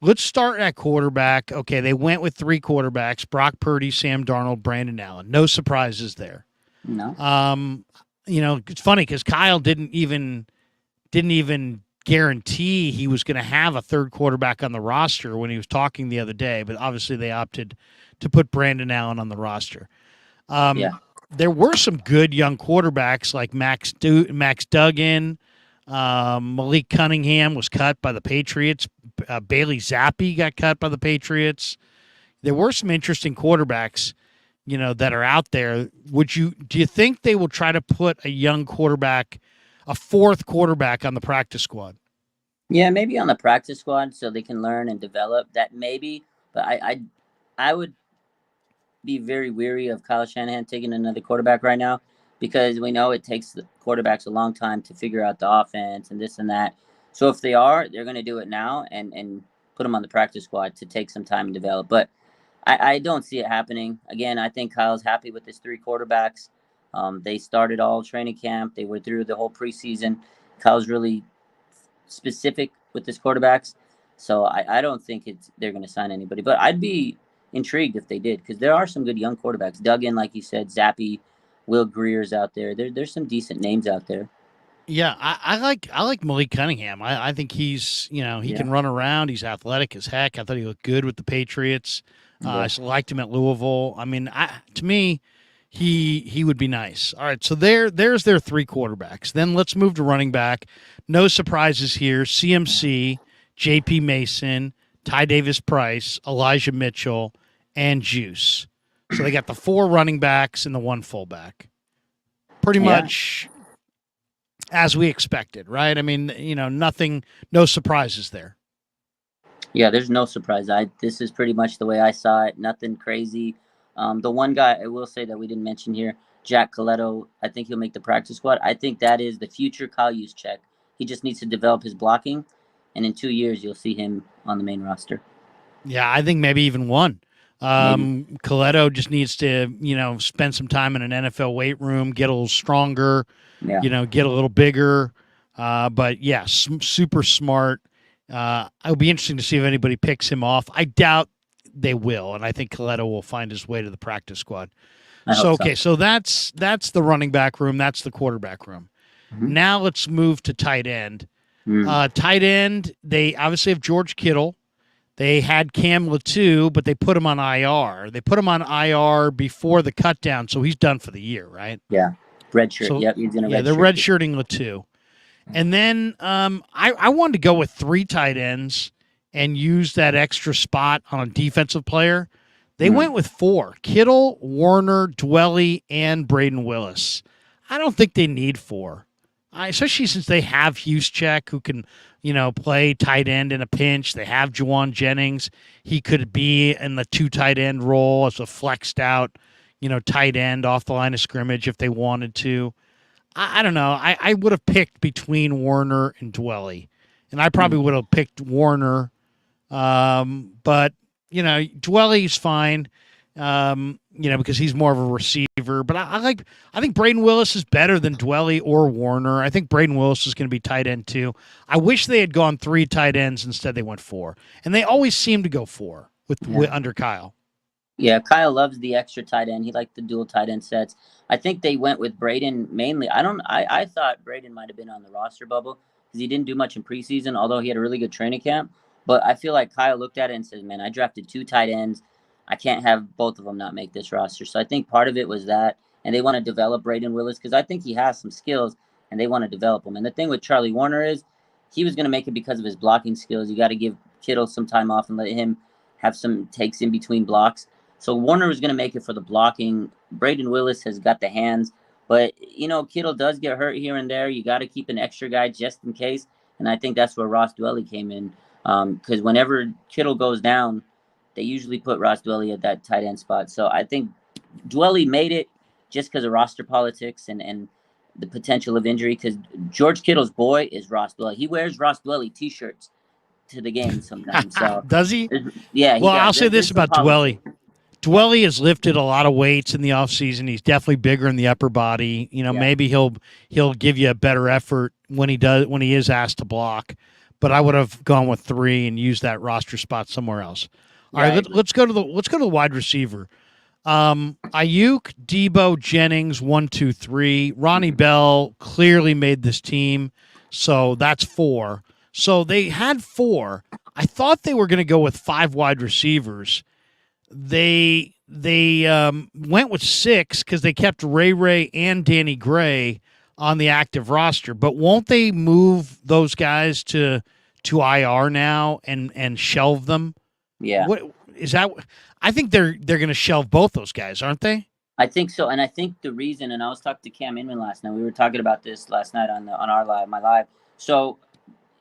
Let's start at quarterback. Okay, they went with three quarterbacks: Brock Purdy, Sam Darnold, Brandon Allen. No surprises there. No. It's funny because Kyle didn't even guarantee he was going to have a third quarterback on the roster when he was talking the other day, but obviously they opted to put Brandon Allen on the roster. Yeah. There were some good young quarterbacks like Max Duggan. Malik Cunningham was cut by the Patriots. Bailey Zappi got cut by the Patriots. There were some interesting quarterbacks, that are out there. Do you think they will try to put a young quarterback, a fourth quarterback on the practice squad? Yeah, maybe on the practice squad so they can learn and develop that maybe. But I would be very weary of Kyle Shanahan taking another quarterback right now because we know it takes the quarterbacks a long time to figure out the offense and this and that. So if they are, they're going to do it now and put them on the practice squad to take some time and develop. But I don't see it happening. Again, I think Kyle's happy with his three quarterbacks. They started all training camp. They were through the whole preseason. Kyle's really specific with his quarterbacks. So I don't think they're going to sign anybody. But I'd be intrigued if they did because there are some good young quarterbacks. Duggan, like you said, Zappi, Will Greer's out there. There's some decent names out there. Yeah, I like Malik Cunningham. I think he's he can run around. He's athletic as heck. I thought he looked good with the Patriots. I liked him at Louisville. I mean, to me, he would be nice. All right, so there's their three quarterbacks. Then let's move to running back. No surprises here. CMC, J.P. Mason, Ty Davis Price, Elijah Mitchell, and Juice. So they got the four running backs and the one fullback. Pretty much as we expected, right? I mean, no surprises there. Yeah, there's no surprise. This is pretty much the way I saw it. Nothing crazy. The one guy I will say that we didn't mention here, Jack Coletto, I think he'll make the practice squad. I think that is the future Kyle Juszczyk. He just needs to develop his blocking, and in 2 years you'll see him on the main roster. Yeah, I think maybe even one. Coletto just needs to, spend some time in an NFL weight room, get a little stronger, get a little bigger. But yeah, super smart. It'll be interesting to see if anybody picks him off. I doubt they will, and I think Coletto will find his way to the practice squad. So that's the running back room. That's the quarterback room. Mm-hmm. Now let's move to tight end. Tight end, they obviously have George Kittle. They had Cam Latu, but they put him on IR. They put him on IR before the cutdown, so he's done for the year, right? Yeah, red shirt. Yep, he's in a red shirt. They're redshirting Latu. And then I wanted to go with three tight ends and use that extra spot on a defensive player. They went with four: Kittle, Warner, Dwelly, and Braden Willis. I don't think they need four, especially since they have Juszczyk, who can, play tight end in a pinch. They have Juwan Jennings. He could be in the two tight end role as a flexed out, tight end off the line of scrimmage if they wanted to. I don't know. I would have picked between Warner and Dwelly, and I probably would have picked Warner. But Dwelly's fine. Because he's more of a receiver. But I think Braden Willis is better than Dwelly or Warner. I think Braden Willis is going to be tight end too. I wish they had gone three tight ends instead. They went four, and they always seem to go four with under Kyle. Yeah, Kyle loves the extra tight end. He liked the dual tight end sets. I think they went with Braden mainly. I thought Braden might have been on the roster bubble because he didn't do much in preseason, although he had a really good training camp. But I feel like Kyle looked at it and said, man, I drafted two tight ends. I can't have both of them not make this roster. So I think part of it was that. And they want to develop Braden Willis because I think he has some skills and they want to develop him. And the thing with Charlie Warner is he was going to make it because of his blocking skills. You got to give Kittle some time off and let him have some takes in between blocks. So Warner was going to make it for the blocking. Braden Willis has got the hands. But, Kittle does get hurt here and there. You got to keep an extra guy just in case. And I think that's where Ross Dwelly came in. Because whenever Kittle goes down, they usually put Ross Dwelly at that tight end spot. So I think Dwelly made it just because of roster politics and the potential of injury. Because George Kittle's boy is Ross Dwelly. He wears Ross Dwelly T-shirts to the game sometimes. So does he? Yeah, he well, does. I'll say this There's some about Dwelly. politics. Dwelly has lifted a lot of weights in the offseason. He's definitely bigger in the upper body. Yeah. Maybe he'll give you a better effort when he is asked to block. But I would have gone with 3 and used that roster spot somewhere else. All right, let's go to the wide receiver. Ayuk, Debo, Jennings, 1, 2, 3. Ronnie Bell clearly made this team, so that's 4. So they had 4. I thought they were going to go with 5 wide receivers. They went with 6 because they kept Ray and Danny Gray on the active roster. But won't they move those guys to IR now and shelve them? Yeah. What is that? I think they're going to shelve both those guys, aren't they? I think so, and I think the reason. And I was talking to Cam Inman last night. We were talking about this last night on my live. So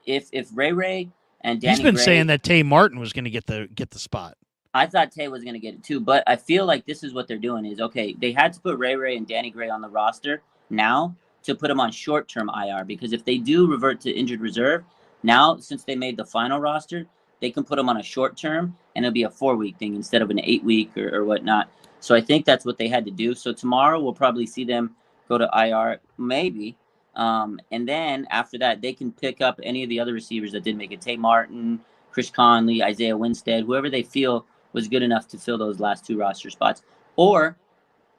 if Ray and Danny he's been Gray, saying that Tay Martin was going to get the spot. I thought Tay was going to get it too, but I feel like this is what they're doing is, okay, they had to put Ray and Danny Gray on the roster now to put them on short-term IR, because if they do revert to injured reserve, now since they made the final roster, they can put them on a short-term, and it'll be a 4-week thing instead of an 8-week or whatnot. So I think that's what they had to do. So tomorrow we'll probably see them go to IR, maybe. And then after that, they can pick up any of the other receivers that did make it. Tay Martin, Chris Conley, Isaiah Winstead, whoever they feel was good enough to fill those last 2 roster spots. Or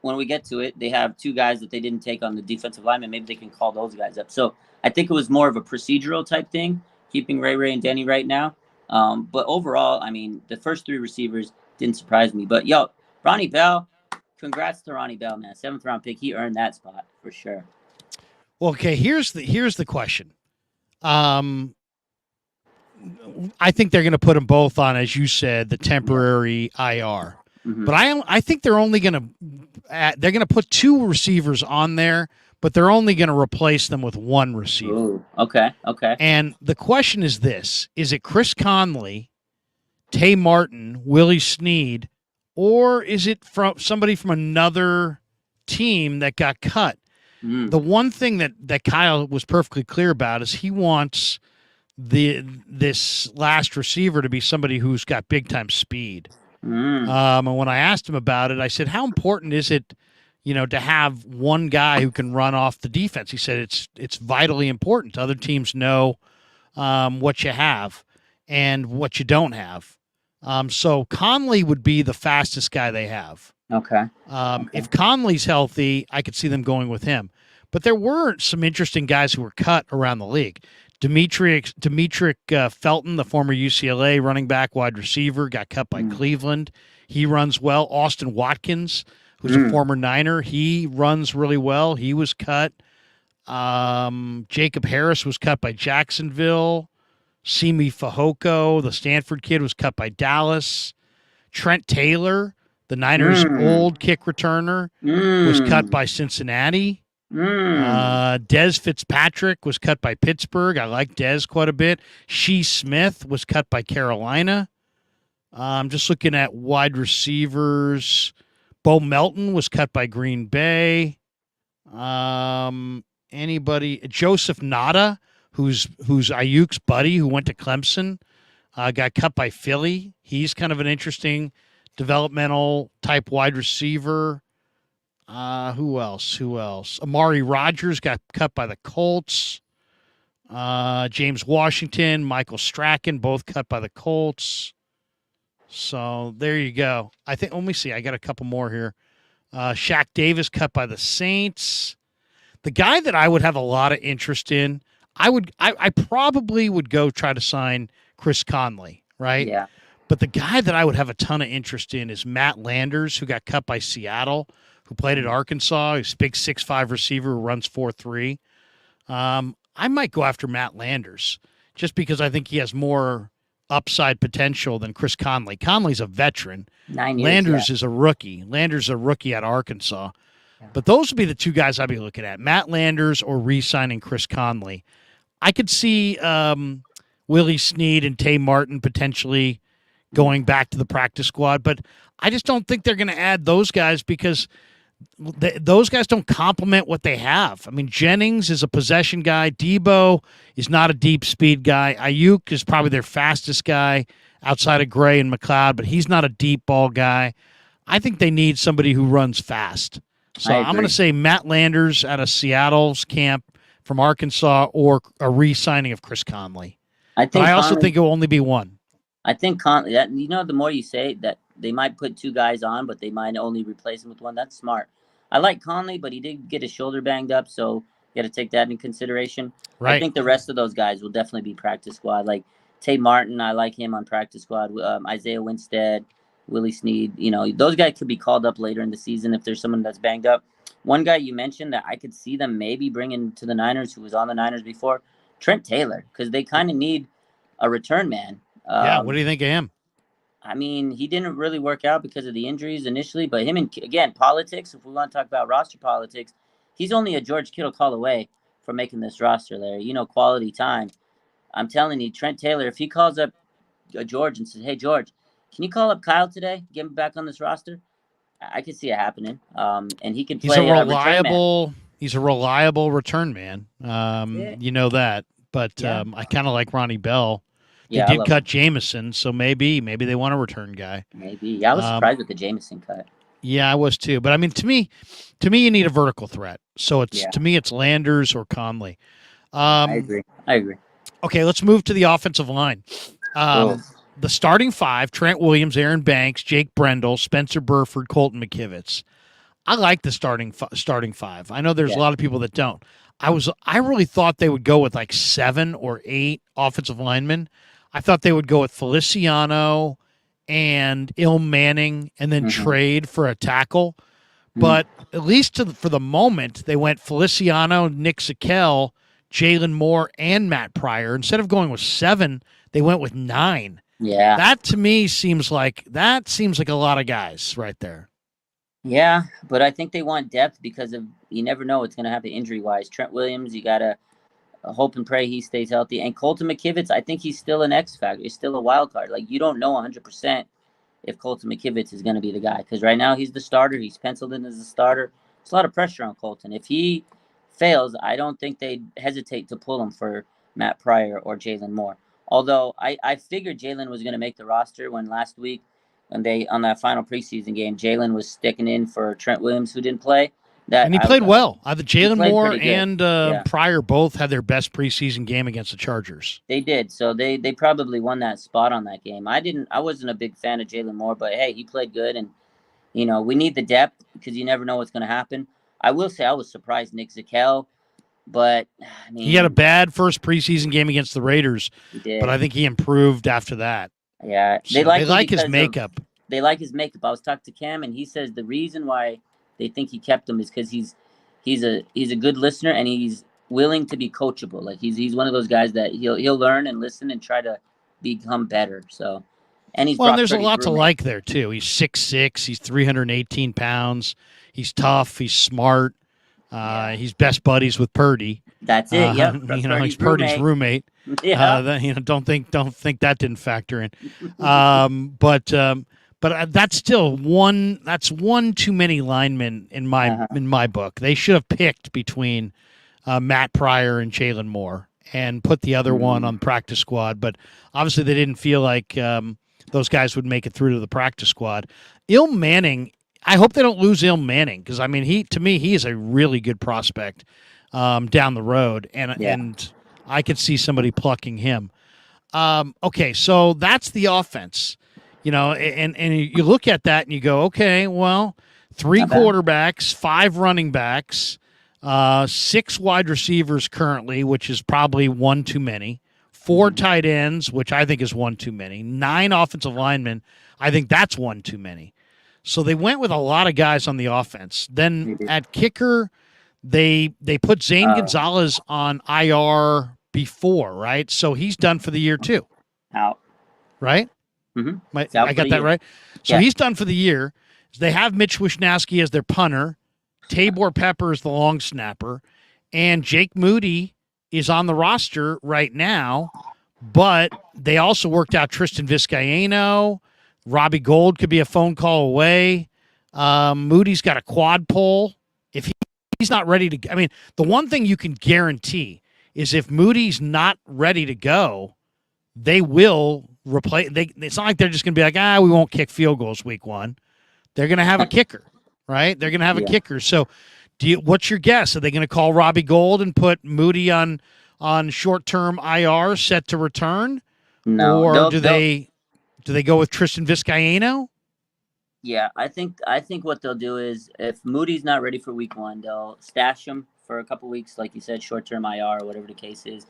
when we get to it, they have 2 guys that they didn't take on the defensive lineman. Maybe they can call those guys up. So I think it was more of a procedural type thing, keeping Ray and Danny right now. But overall, I mean, the first 3 receivers didn't surprise me. But, Ronnie Bell, congrats to Ronnie Bell, man. 7th round pick. He earned that spot for sure. Well, okay, here's the question. I think they're going to put them both on, as you said, the temporary IR. Mm-hmm. But I think they're only going to put 2 receivers on there, but they're only going to replace them with 1 receiver. Ooh, okay. And the question is this: is it Chris Conley, Tay Martin, Willie Snead, or is it from somebody from another team that got cut? The one thing that Kyle was perfectly clear about is he wants this last receiver to be somebody who's got big time speed. And when I asked him about it, I said, "How important is it, to have one guy who can run off the defense?" He said, "It's vitally important. Other teams know what you have and what you don't have." So Conley would be the fastest guy they have. Okay. If Conley's healthy, I could see them going with him. But there were some interesting guys who were cut around the league. Demetric Felton, the former UCLA running back, wide receiver, got cut by Cleveland. He runs well. Austin Watkins, who's a former Niner, he runs really well. He was cut. Jacob Harris was cut by Jacksonville. Simi Fehoko, the Stanford kid, was cut by Dallas. Trent Taylor, the Niners' old kick returner, was cut by Cincinnati. Dez Fitzpatrick was cut by Pittsburgh. I like Dez quite a bit. Shea Smith was cut by Carolina. I'm just looking at wide receivers. Bo Melton was cut by Green Bay. Anybody? Joseph Nada, who's Ayuk's buddy, who went to Clemson, got cut by Philly. He's kind of an interesting developmental type wide receiver. Who else? Amari Rogers got cut by the Colts. James Washington, Michael Strachan, both cut by the Colts. So there you go. I think, let me see. I got a couple more here. Shaq Davis cut by the Saints. The guy that I would have a lot of interest in, I probably would go try to sign Chris Conley, right? Yeah. But the guy that I would have a ton of interest in is Matt Landers, who got cut by Seattle, who played at Arkansas. He's a big 6'5" receiver who runs 4.3. I might go after Matt Landers just because I think he has more upside potential than Chris Conley. Conley's a veteran. 9 years, Landers is a rookie. Landers is a rookie at Arkansas. Yeah. But those would be the 2 guys I'd be looking at, Matt Landers or re-signing Chris Conley. I could see Willie Snead and Tay Martin potentially going back to the practice squad, but I just don't think they're going to add those guys because those guys don't complement what they have. I mean, Jennings is a possession guy. Debo is not a deep speed guy. Ayuk is probably their fastest guy outside of Gray and McLeod, but he's not a deep ball guy. I think they need somebody who runs fast. So I'm going to say Matt Landers out of Seattle's camp from Arkansas, or a re-signing of Chris Conley. I also think it will only be one. I think Conley, the more you say that they might put two guys on, but they might only replace him with one. That's smart. I like Conley, but he did get his shoulder banged up, so you got to take that into consideration. Right. I think the rest of those guys will definitely be practice squad. Like Tay Martin, I like him on practice squad. Isaiah Winstead, Willie Snead, those guys could be called up later in the season if there's someone that's banged up. One guy you mentioned that I could see them maybe bringing to the Niners, who was on the Niners before, Trent Taylor, because they kind of need a return man. What do you think of him? I mean, he didn't really work out because of the injuries initially, but him and, again, politics, if we want to talk about roster politics, he's only a George Kittle call away from making this roster, Larry. Quality time. I'm telling you, Trent Taylor, if he calls up George and says, hey, George, can you call up Kyle today? Get him back on this roster? I could see it happening. And he can play He's a reliable return man. You know that. But I kind of like Ronnie Bell. They did cut Jameson, so maybe they want a return guy. Maybe. Yeah, I was surprised with the Jameson cut. Yeah, I was too. But I mean, to me, you need a vertical threat. So to me, it's Landers or Conley. I agree. Okay, let's move to the offensive line. The starting five: Trent Williams, Aaron Banks, Jake Brendel, Spencer Burford, Colton McKivitz. I like the starting five. I know there's a lot of people that don't. I really thought they would go with like 7 or 8 offensive linemen. I thought they would go with Feliciano and Ilm Manning and then trade for a tackle. But at least for the moment, they went Feliciano, Nick Zakelj, Jalen Moore, and Matt Pryor. Instead of going with 7, they went with 9. Yeah. That to me seems like a lot of guys right there. Yeah, but I think they want depth because you never know what's going to happen injury-wise. Trent Williams, you got to hope and pray he stays healthy. And Colton McKivitz, I think he's still an X factor. He's still a wild card. Like, you don't know 100% if Colton McKivitz is going to be the guy, because right now he's the starter. He's penciled in as the starter. There's a lot of pressure on Colton. If he fails, I don't think they'd hesitate to pull him for Matt Pryor or Jalen Moore. Although I figured Jalen was going to make the roster when last week, on that final preseason game, Jalen was sticking in for Trent Williams, who didn't play. And he played well. Either Jalen Moore and Pryor both had their best preseason game against the Chargers. They did. So they probably won that spot on that game. I wasn't a big fan of Jalen Moore, but hey, he played good. And, we need the depth because you never know what's going to happen. I will say I was surprised Nick Zakelj, but I mean, he had a bad first preseason game against the Raiders, but I think he improved after that. Yeah, they like his makeup. They like his makeup. I was talking to Cam, and he says the reason why they think he kept him is because he's a good listener and he's willing to be coachable. Like he's one of those guys that he'll learn and listen and try to become better. So, and there's a lot to like there too. He's 6'6", he's 318 pounds. He's tough. He's smart. He's best buddies with Purdy. That's it. Yep. He's Purdy's roommate. Yeah. Don't think that didn't factor in. But that's still one. That's one too many linemen in my book. They should have picked between Matt Pryor and Jalen Moore and put the other one on the practice squad. But obviously, they didn't feel like those guys would make it through to the practice squad. Ilm Manning. I hope they don't lose Ilm Manning because he is a really good prospect down the road, and I could see somebody plucking him. Okay, so that's the offense, and you look at that and you go, okay, well, 3 quarterbacks, 5 running backs, 6 wide receivers currently, which is probably 1 too many, 4 tight ends, which I think is 1 too many, 9 offensive linemen, I think that's 1 too many. So they went with a lot of guys on the offense. Then at kicker, they put Zane Gonzalez on IR before, right? So he's done for the year too. Out. Right? Mm-hmm. I got that right? So he's done for the year. They have Mitch Wishnowsky as their punter. Tabor Pepper is the long snapper. And Jake Moody is on the roster right now. But they also worked out Tristan Vizcaino. Robbie Gould could be a phone call away. Moody's got a quad pull. If he's not ready to, I mean, the one thing you can guarantee is if Moody's not ready to go, they will replace. It's not like they're just going to be like, we won't kick field goals week 1. They're going to have a kicker, right? They're going to have a kicker. So, what's your guess? Are they going to call Robbie Gould and put Moody on short-term IR set to return? No. Or do they go with Tristan Vizcaino? Yeah, I think what they'll do is if Moody's not ready for week 1, they'll stash him for a couple weeks, like you said, short-term IR or whatever the case is,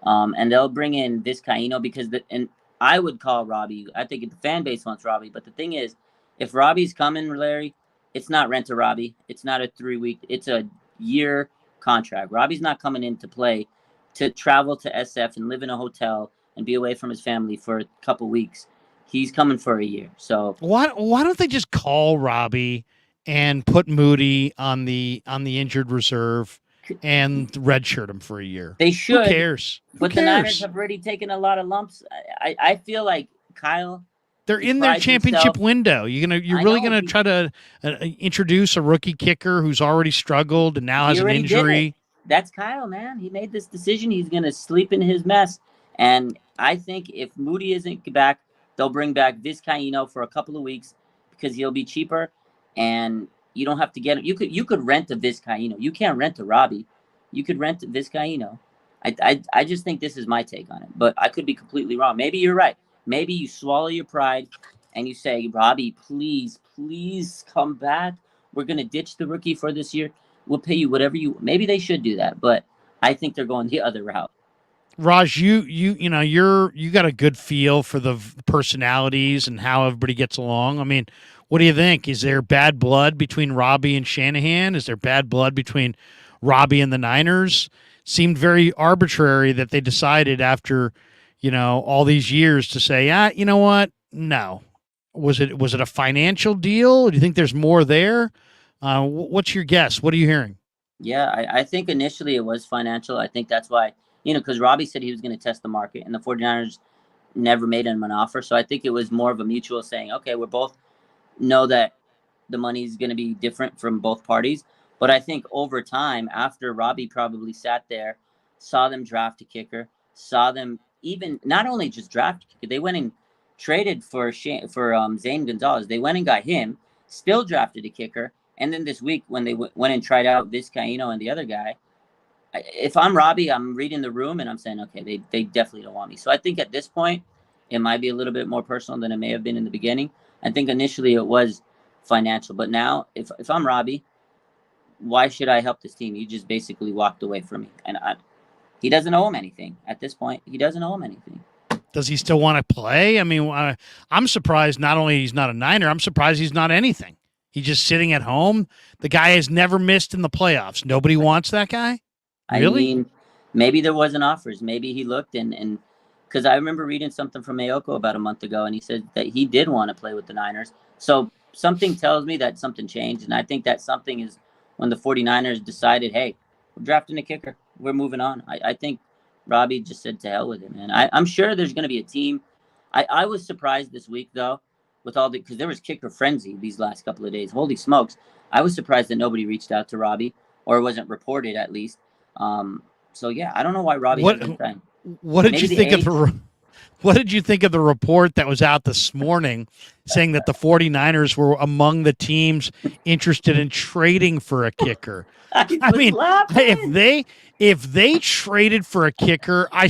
and they'll bring in Vizcaino because and I would call Robbie. I think the fan base wants Robbie, but the thing is, if Robbie's coming, Larry, it's not rent a Robbie. It's not a 3-week. It's a year contract. Robbie's not coming in to play, to travel to SF and live in a hotel and be away from his family for a couple weeks. He's coming for a year. So why don't they just call Robbie and put Moody on the injured reserve and redshirt him for a year? They should. Who cares? But the Niners have already taken a lot of lumps. I feel like Kyle. They're in their championship window. You're really gonna try to introduce a rookie kicker who's already struggled and now has an injury. That's Kyle, man. He made this decision. He's gonna sleep in his mess. And I think if Moody isn't back, they'll bring back Vizcaino for a couple of weeks because he'll be cheaper, and you don't have to get him. You could rent a Vizcaino. You can't rent a Robbie. You could rent a Vizcaino. I just think this is my take on it, but I could be completely wrong. Maybe you're right. Maybe you swallow your pride and you say, Robbie, please come back. We're gonna ditch the rookie for this year. We'll pay you whatever you. Maybe they should do that, but I think they're going the other route. Raj, you got a good feel for the personalities and how everybody gets along. I mean, what do you think? Is there bad blood between Robbie and Shanahan? Is there bad blood between Robbie and the Niners? Seemed very arbitrary that they decided after, all these years to say, you know what? No. Was it a financial deal? Do you think there's more there? What's your guess? What are you hearing? Yeah, I think initially it was financial. I think that's why. Because Robbie said he was going to test the market, and the 49ers never made him an offer. So I think it was more of a mutual saying, okay, we both know that the money is going to be different from both parties. But I think over time, after Robbie probably sat there, saw them draft a kicker, saw them even not only just draft a kicker, they went and traded for Zane Gonzalez. They went and got him, still drafted a kicker. And then this week when they went and tried out Vizcaino and the other guy, if I'm Robbie, I'm reading the room and I'm saying, okay, they definitely don't want me. So I think at this point, it might be a little bit more personal than it may have been in the beginning. I think initially it was financial. But now, if I'm Robbie, why should I help this team? He just basically walked away from me. And he doesn't owe him anything. At this point, he doesn't owe him anything. Does he still want to play? I mean, I'm surprised not only he's not a Niner, I'm surprised he's not anything. He's just sitting at home. The guy has never missed in the playoffs. Nobody wants that guy? Really? I mean, maybe there wasn't offers. Maybe he looked and because I remember reading something from Mayoko about a month ago, and he said that he did want to play with the Niners. So something tells me that something changed, and I think that something is when the 49ers decided, hey, we're drafting a kicker. We're moving on. I think Robbie just said to hell with it, man. I'm sure there's going to be a team. I was surprised this week, though, with all because there was kicker frenzy these last couple of days. Holy smokes. I was surprised that nobody reached out to Robbie, or it wasn't reported at least. So yeah, I don't know why Robbie hasn't been. What did you think of the report that was out this morning saying that the 49ers were among the teams interested in trading for a kicker? I mean, if they traded for a kicker, I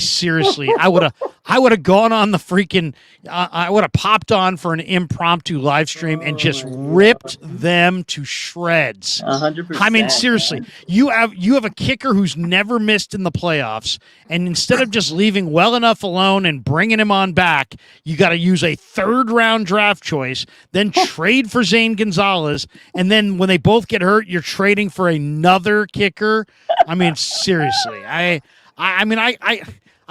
would have gone on the freaking I would have popped on for an impromptu live stream and just ripped them to shreds. 100%. I mean, seriously, you have a kicker who's never missed in the playoffs, and instead of just leaving well enough alone and bringing him on back, you got to use a 3rd-round draft choice, then trade for Zane Gonzalez, and then when they both get hurt, you're trading for another kicker. I mean, seriously, I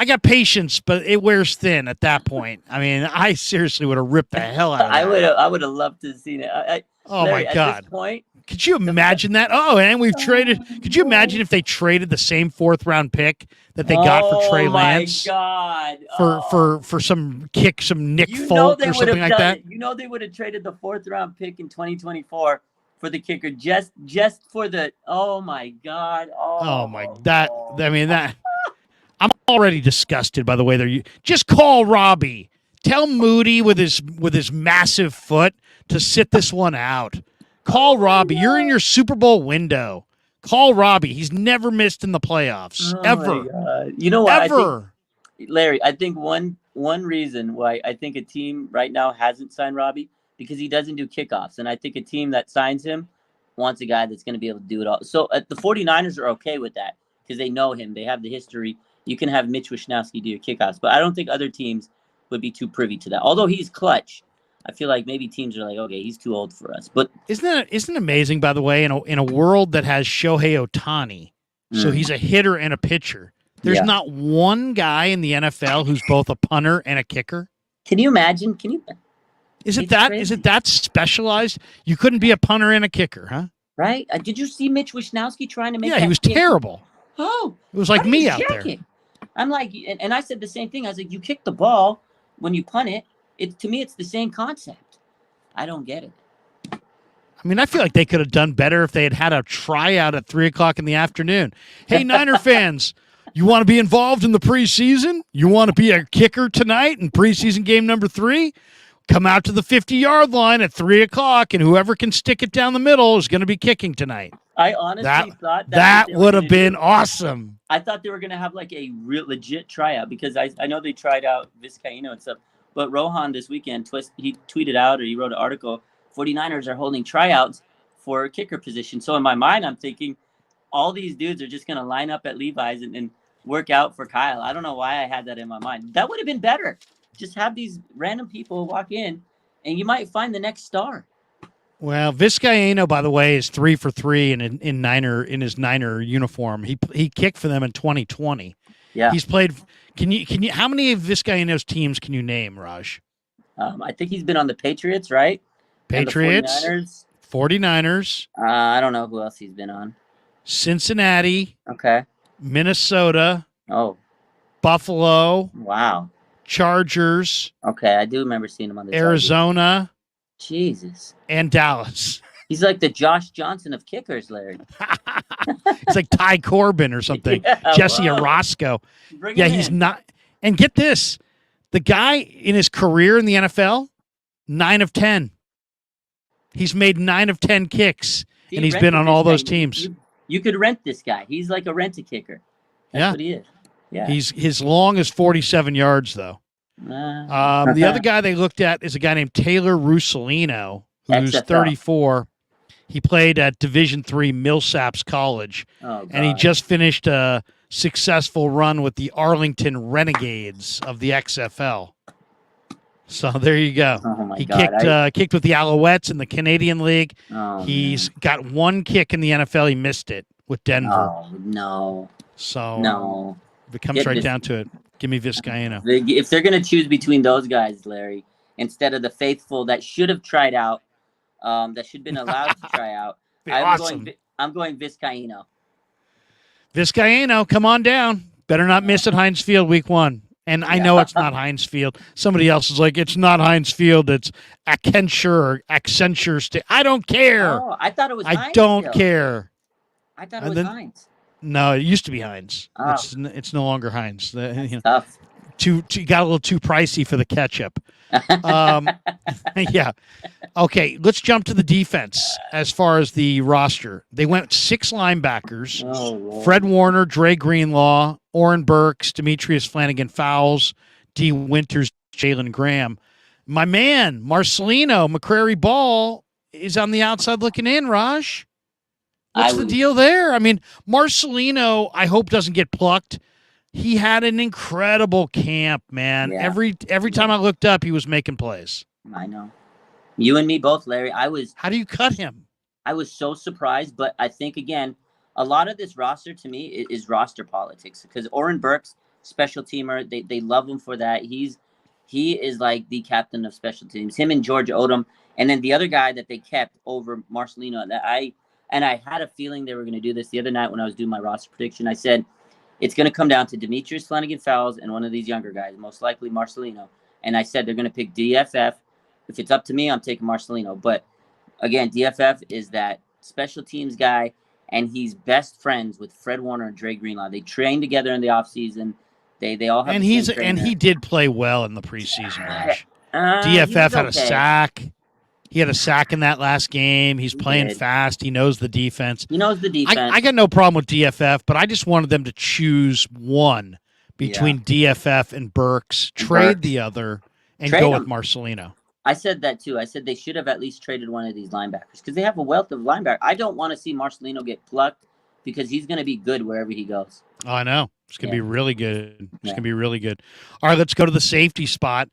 got patience, but it wears thin at that point. I mean, I seriously would have ripped the hell out of it. I would have loved to have seen it. Oh, Larry, my God. At this point, Could you imagine that? Oh, and we've traded. Could you imagine if they traded the same 4th-round pick that they got for Trey Lance? Oh my God! For some Nick Folk or something like that. You know they would have traded the 4th-round pick in 2024 for the kicker just for the. Oh my God! Oh my that. I mean that. I'm already disgusted by the way they're. Just call Robbie. Tell Moody with his massive foot to sit this one out. Call Robbie. You're in your Super Bowl window. Call Robbie. He's never missed in the playoffs. Ever. My God. You know what? Ever. Larry, I think one reason why I think a team right now hasn't signed Robbie because he doesn't do kickoffs. And I think a team that signs him wants a guy that's going to be able to do it all. So the 49ers are okay with that because they know him. They have the history. You can have Mitch Wishnowsky do your kickoffs. But I don't think other teams would be too privy to that. Although he's clutch. I feel like maybe teams are like, okay, he's too old for us. But isn't it amazing, by the way, in a world that has Shohei Ohtani, so he's a hitter and a pitcher. There's not one guy in the NFL who's both a punter and a kicker. Can you imagine? Is it that specialized? You couldn't be a punter and a kicker, huh? Right? Did you see Mitch Wishnowski trying to make? Yeah, he was terrible. Oh, it was like me out there. I'm like, and I said the same thing. I was like, you kick the ball when you punt it. To me, it's the same concept. I don't get it. I mean, I feel like they could have done better if they had a tryout at 3:00 in the afternoon. Hey, Niner fans, you want to be involved in the preseason? You want to be a kicker tonight in preseason game number 3? Come out to the 50-yard line at 3:00, and whoever can stick it down the middle is going to be kicking tonight. I honestly thought that would have been awesome. I thought they were going to have like a real legit tryout because I know they tried out Vizcaíno and stuff. But Rohan this weekend, he tweeted out or he wrote an article, 49ers are holding tryouts for a kicker position. So in my mind, I'm thinking all these dudes are just going to line up at Levi's and work out for Kyle. I don't know why I had that in my mind. That would have been better. Just have these random people walk in, and you might find the next star. Well, Vizcaíno, by the way, is 3 for 3 in his Niner uniform. He kicked for them in 2020. Yeah, he's played. Can you? How many of Vizcaíno's teams can you name, Raj? I think he's been on the Patriots, right? Patriots, 49ers. I don't know who else he's been on. Cincinnati. Okay. Minnesota. Oh. Buffalo. Wow. Chargers. Okay, I do remember seeing him on the Arizona. Chargers. Jesus. And Dallas. He's like the Josh Johnson of kickers, Larry. It's like Ty Corbin or something. Jesse Orozco. He's not. And get this. The guy in his career in the NFL, 9 of 10. He's made 9 of 10 kicks, and he's been on all those teams. You could rent this guy. He's like a rent-a-kicker. That's what he is. Yeah. His long is 47 yards, though. The other guy they looked at is a guy named Taylor Russolino, who's XFL. 34. He played at Division III Millsaps College, and he just finished a successful run with the Arlington Renegades of the XFL. So there you go. Oh he kicked with the Alouettes in the Canadian League. He's got one kick in the NFL. He missed it with Denver. Oh, no. So no. If it comes down to it, give me Vizcaíno. If they're going to choose between those guys, Larry, instead of the faithful that should have tried out, that should have been allowed to try out, I'm going Vizcaíno. Vizcaíno, come on down. Better not miss at Heinz Field week 1. And I know it's not Heinz Field. Somebody else is like, it's not Heinz Field. It's Accenture State. I don't care. Oh, I thought it was Heinz. I don't care. I thought it was Heinz. No, it used to be Heinz. Oh. It's no longer Heinz. Tough. Got a little too pricey for the ketchup. Yeah. Okay, let's jump to the defense as far as the roster. They went 6 linebackers. Oh, Fred Warner, Dre Greenlaw, Oren Burks, Demetrius Flanagan Fowles, D. Winters, Jalen Graham. My man, Marcelino, McCrary Ball is on the outside looking in, Raj. What's the deal there? I mean, Marcelino, I hope doesn't get plucked. He had an incredible camp, man. Yeah. Every time I looked up, he was making plays. I know. You and me both, Larry. How do you cut him? I was so surprised, but I think, again, a lot of this roster to me is roster politics because Oren Burks, special teamer, they love him for that. He's He is like the captain of special teams. Him and George Odom, and then the other guy that they kept over Marcelino. I had a feeling they were going to do this the other night when I was doing my roster prediction. I said it's going to come down to Demetrius Flanagan-Fowles and one of these younger guys, most likely Marcelino. And I said they're going to pick DFF. If it's up to me, I'm taking Marcelino. But again, DFF is that special teams guy, and he's best friends with Fred Warner and Dre Greenlaw. They train together in the offseason. They all have and the same trainer. And he did play well in the preseason, Raj. DFF had a sack. He had a sack in that last game. He's playing fast. He knows the defense. I got no problem with DFF, but I just wanted them to choose one between DFF and Burks, trade the other, and go with Marcelino. I said that too. I said they should have at least traded one of these linebackers because they have a wealth of linebackers. I don't want to see Marcelino get plucked because he's going to be good wherever he goes. Oh, I know. It's going to be really good. It's going to be really good. All right, let's go to the safety spot.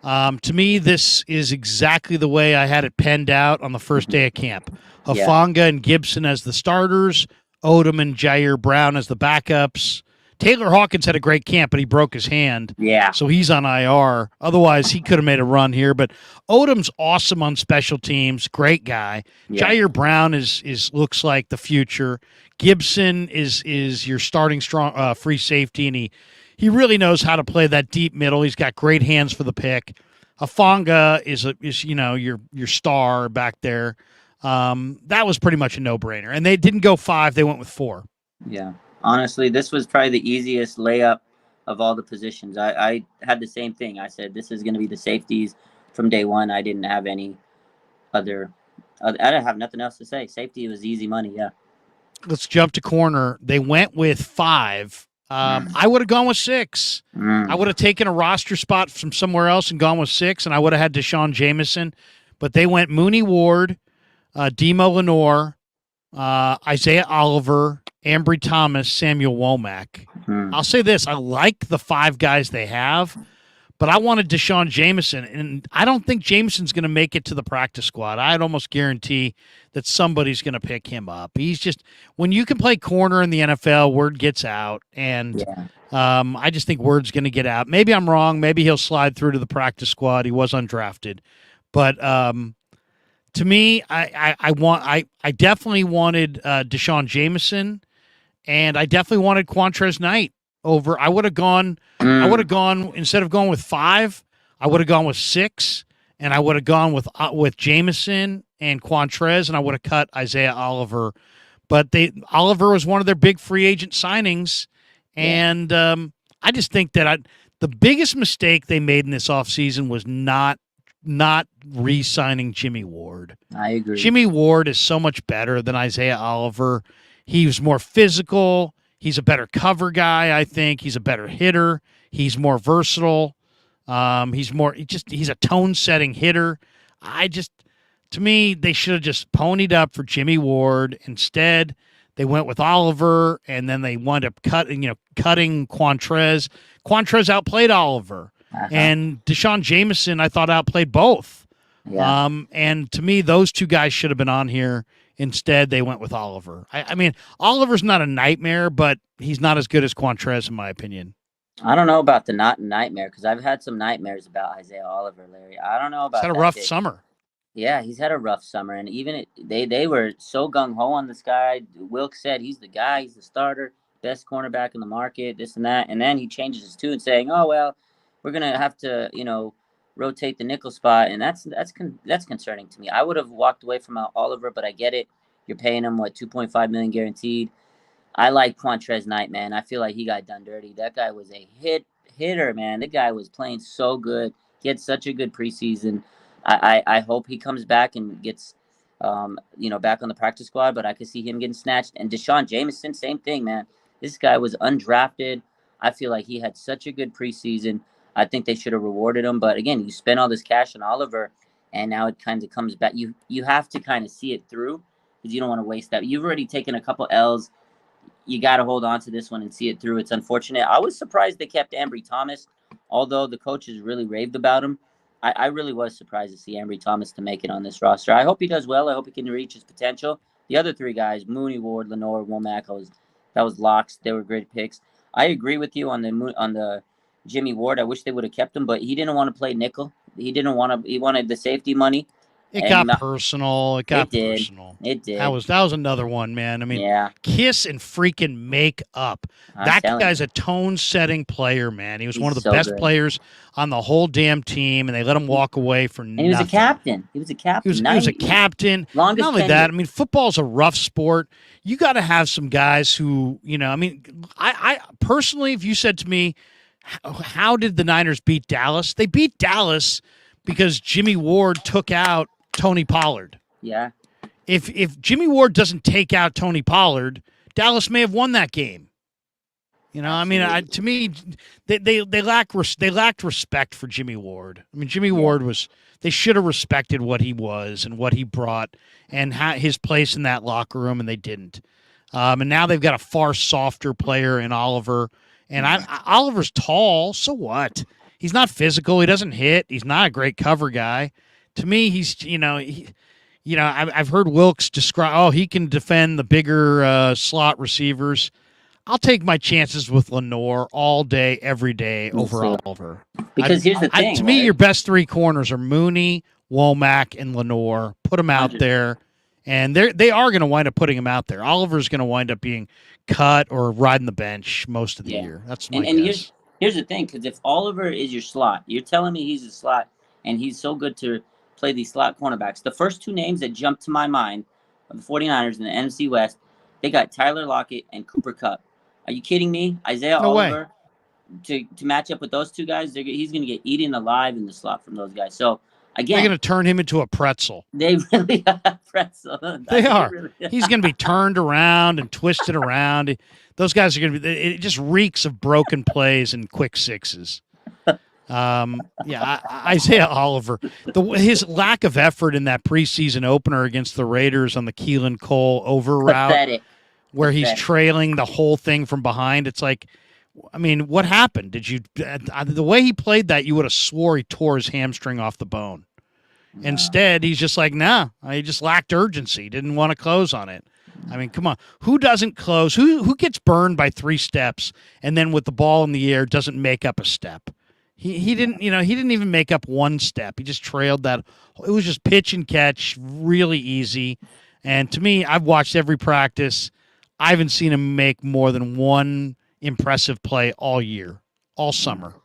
To me, this is exactly the way I had it penned out on the first day of camp. Hufanga and Gibson as the starters, Odom and Jair Brown as the backups. Taylor Hawkins had a great camp, but he broke his hand. Yeah. So he's on IR. Otherwise, he could have made a run here. But Odom's awesome on special teams. Great guy. Yeah. Jair Brown is looks like the future. Gibson is your starting strong free safety, and he really knows how to play that deep middle. He's got great hands for the pick. Hufanga is your star back there. That was pretty much a no-brainer. And they didn't go 5. They went with 4. Yeah. Honestly, this was probably the easiest layup of all the positions. I had the same thing. I said this is going to be the safeties from day one. I didn't have any other I didn't have nothing else to say. Safety was easy money, yeah. Let's jump to corner. They went with 5. I would have gone with 6. I would have taken a roster spot from somewhere else and gone with 6, and I would have had Deshaun Jameson. But they went Mooney Ward, Demo Lenore, Isaiah Oliver, Ambry Thomas, Samuel Womack. I'll say this. I like the 5 guys they have, but I wanted Deshaun Jameson, and I don't think Jameson's going to make it to the practice squad. I'd almost guarantee that somebody's going to pick him up. He's just – when you can play corner in the NFL, word gets out, and I just think word's going to get out. Maybe I'm wrong. Maybe he'll slide through to the practice squad. He was undrafted. But to me, I definitely wanted Deshaun Jameson, and I definitely wanted Quantrez Knight over. I would have gone instead of going with 5, I would have gone with 6, and I would have gone with Jameson and Quantrez, and I would have cut Isaiah Oliver. But Oliver was one of their big free agent signings, and I just think that the biggest mistake they made in this offseason was not re-signing Jimmy Ward. I agree. Jimmy Ward is so much better than Isaiah Oliver. He's more physical. He's a better cover guy, I think. He's a better hitter. He's more versatile. He's a tone-setting hitter. To me, they should have just ponied up for Jimmy Ward. Instead, they went with Oliver, and then they wound up cutting Quantrez. Quantrez outplayed Oliver. And Deshaun Jameson, I thought, outplayed both. Yeah. And to me, those 2 guys should have been on here. Instead, they went with Oliver. I mean, Oliver's not a nightmare, but he's not as good as Quantrez, in my opinion. I don't know about the not nightmare, because I've had some nightmares about Isaiah Oliver, Larry. I don't know about He's had a rough summer. Yeah, he's had a rough summer, and even they were so gung-ho on this guy. Wilk said he's the guy, he's the starter, best cornerback in the market, this and that, and then he changes his tune saying, oh, well, we're going to have to, rotate the nickel spot, and that's concerning to me. I would have walked away from Oliver, but I get it. You're paying him, $2.5 million guaranteed. I like Quantrez Knight, man. I feel like he got done dirty. That guy was a hitter, man. The guy was playing so good. He had such a good preseason. I hope he comes back and gets, back on the practice squad, but I could see him getting snatched. And Deshaun Jameson, same thing, man. This guy was undrafted. I feel like he had such a good preseason. I think they should have rewarded him. But, again, you spend all this cash on Oliver, and now it kind of comes back. You have to kind of see it through because you don't want to waste that. You've already taken a couple L's. You got to hold on to this one and see it through. It's unfortunate. I was surprised they kept Ambry Thomas, although the coaches really raved about him. I really was surprised to see Ambry Thomas to make it on this roster. I hope he does well. I hope he can reach his potential. The other 3 guys, Mooney, Ward, Lenore, Womack, that was locks. They were great picks. I agree with you on the Jimmy Ward. I wish they would have kept him, but he didn't want to play nickel. He didn't want to. He wanted the safety money. It And got personal. It got personal. It did. That was another one, man. I mean, yeah. kiss and freaking make up. That guy's a tone-setting player, man. He was one of the best players on the whole damn team, and they let him walk away for nothing. And he was a captain. He was a captain. He was a captain. Not only that, I mean, football's a rough sport. You got to have some guys who, I mean, I personally, if you said to me, how did the Niners beat Dallas? They beat Dallas because Jimmy Ward took out Tony Pollard. Yeah. If Jimmy Ward doesn't take out Tony Pollard, Dallas may have won that game. Absolutely. I mean, to me, they lacked respect for Jimmy Ward. I mean, Jimmy Ward they should have respected what he was and what he brought and his place in that locker room, and they didn't. And now they've got a far softer player in Oliver. And Oliver's tall, so what? He's not physical. He doesn't hit. He's not a great cover guy. To me, he's I've heard Wilkes describe. He can defend the bigger slot receivers. I'll take my chances with Lenore all day, every day over Oliver. Because here's the thing. To me, your best three corners are Mooney, Womack, and Lenore. Put them out there, and they are going to wind up putting him out there. Oliver's going to wind up being cut or riding the bench most of the year. That's my guess. Here's the thing, because if Oliver is your slot, you're telling me he's a slot, and he's so good to play these slot cornerbacks. The first two names that jumped to my mind of the 49ers in the NFC West, they got Tyler Lockett and Cooper Kupp. Are you kidding me? Isaiah Oliver, to match up with those two guys, he's going to get eaten alive in the slot from those guys. So, again, they're going to turn him into a pretzel. They really are a pretzel. They are. He's going to be turned around and twisted around. Those guys are going to be. It just reeks of broken plays and quick sixes. Isaiah Oliver, his lack of effort in that preseason opener against the Raiders on the Keelan Cole over route, where he's trailing the whole thing from behind. It's like, I mean, what happened? The way he played that, you would have swore he tore his hamstring off the bone. Wow. Instead, he's just like, he just lacked urgency. Didn't want to close on it. I mean, come on. Who doesn't close? Who gets burned by 3 steps and then with the ball in the air doesn't make up a step? He didn't, he didn't even make up 1 step. He just trailed that. It was just pitch and catch, really easy. And to me, I've watched every practice. I haven't seen him make more than 1 impressive play all year, all summer.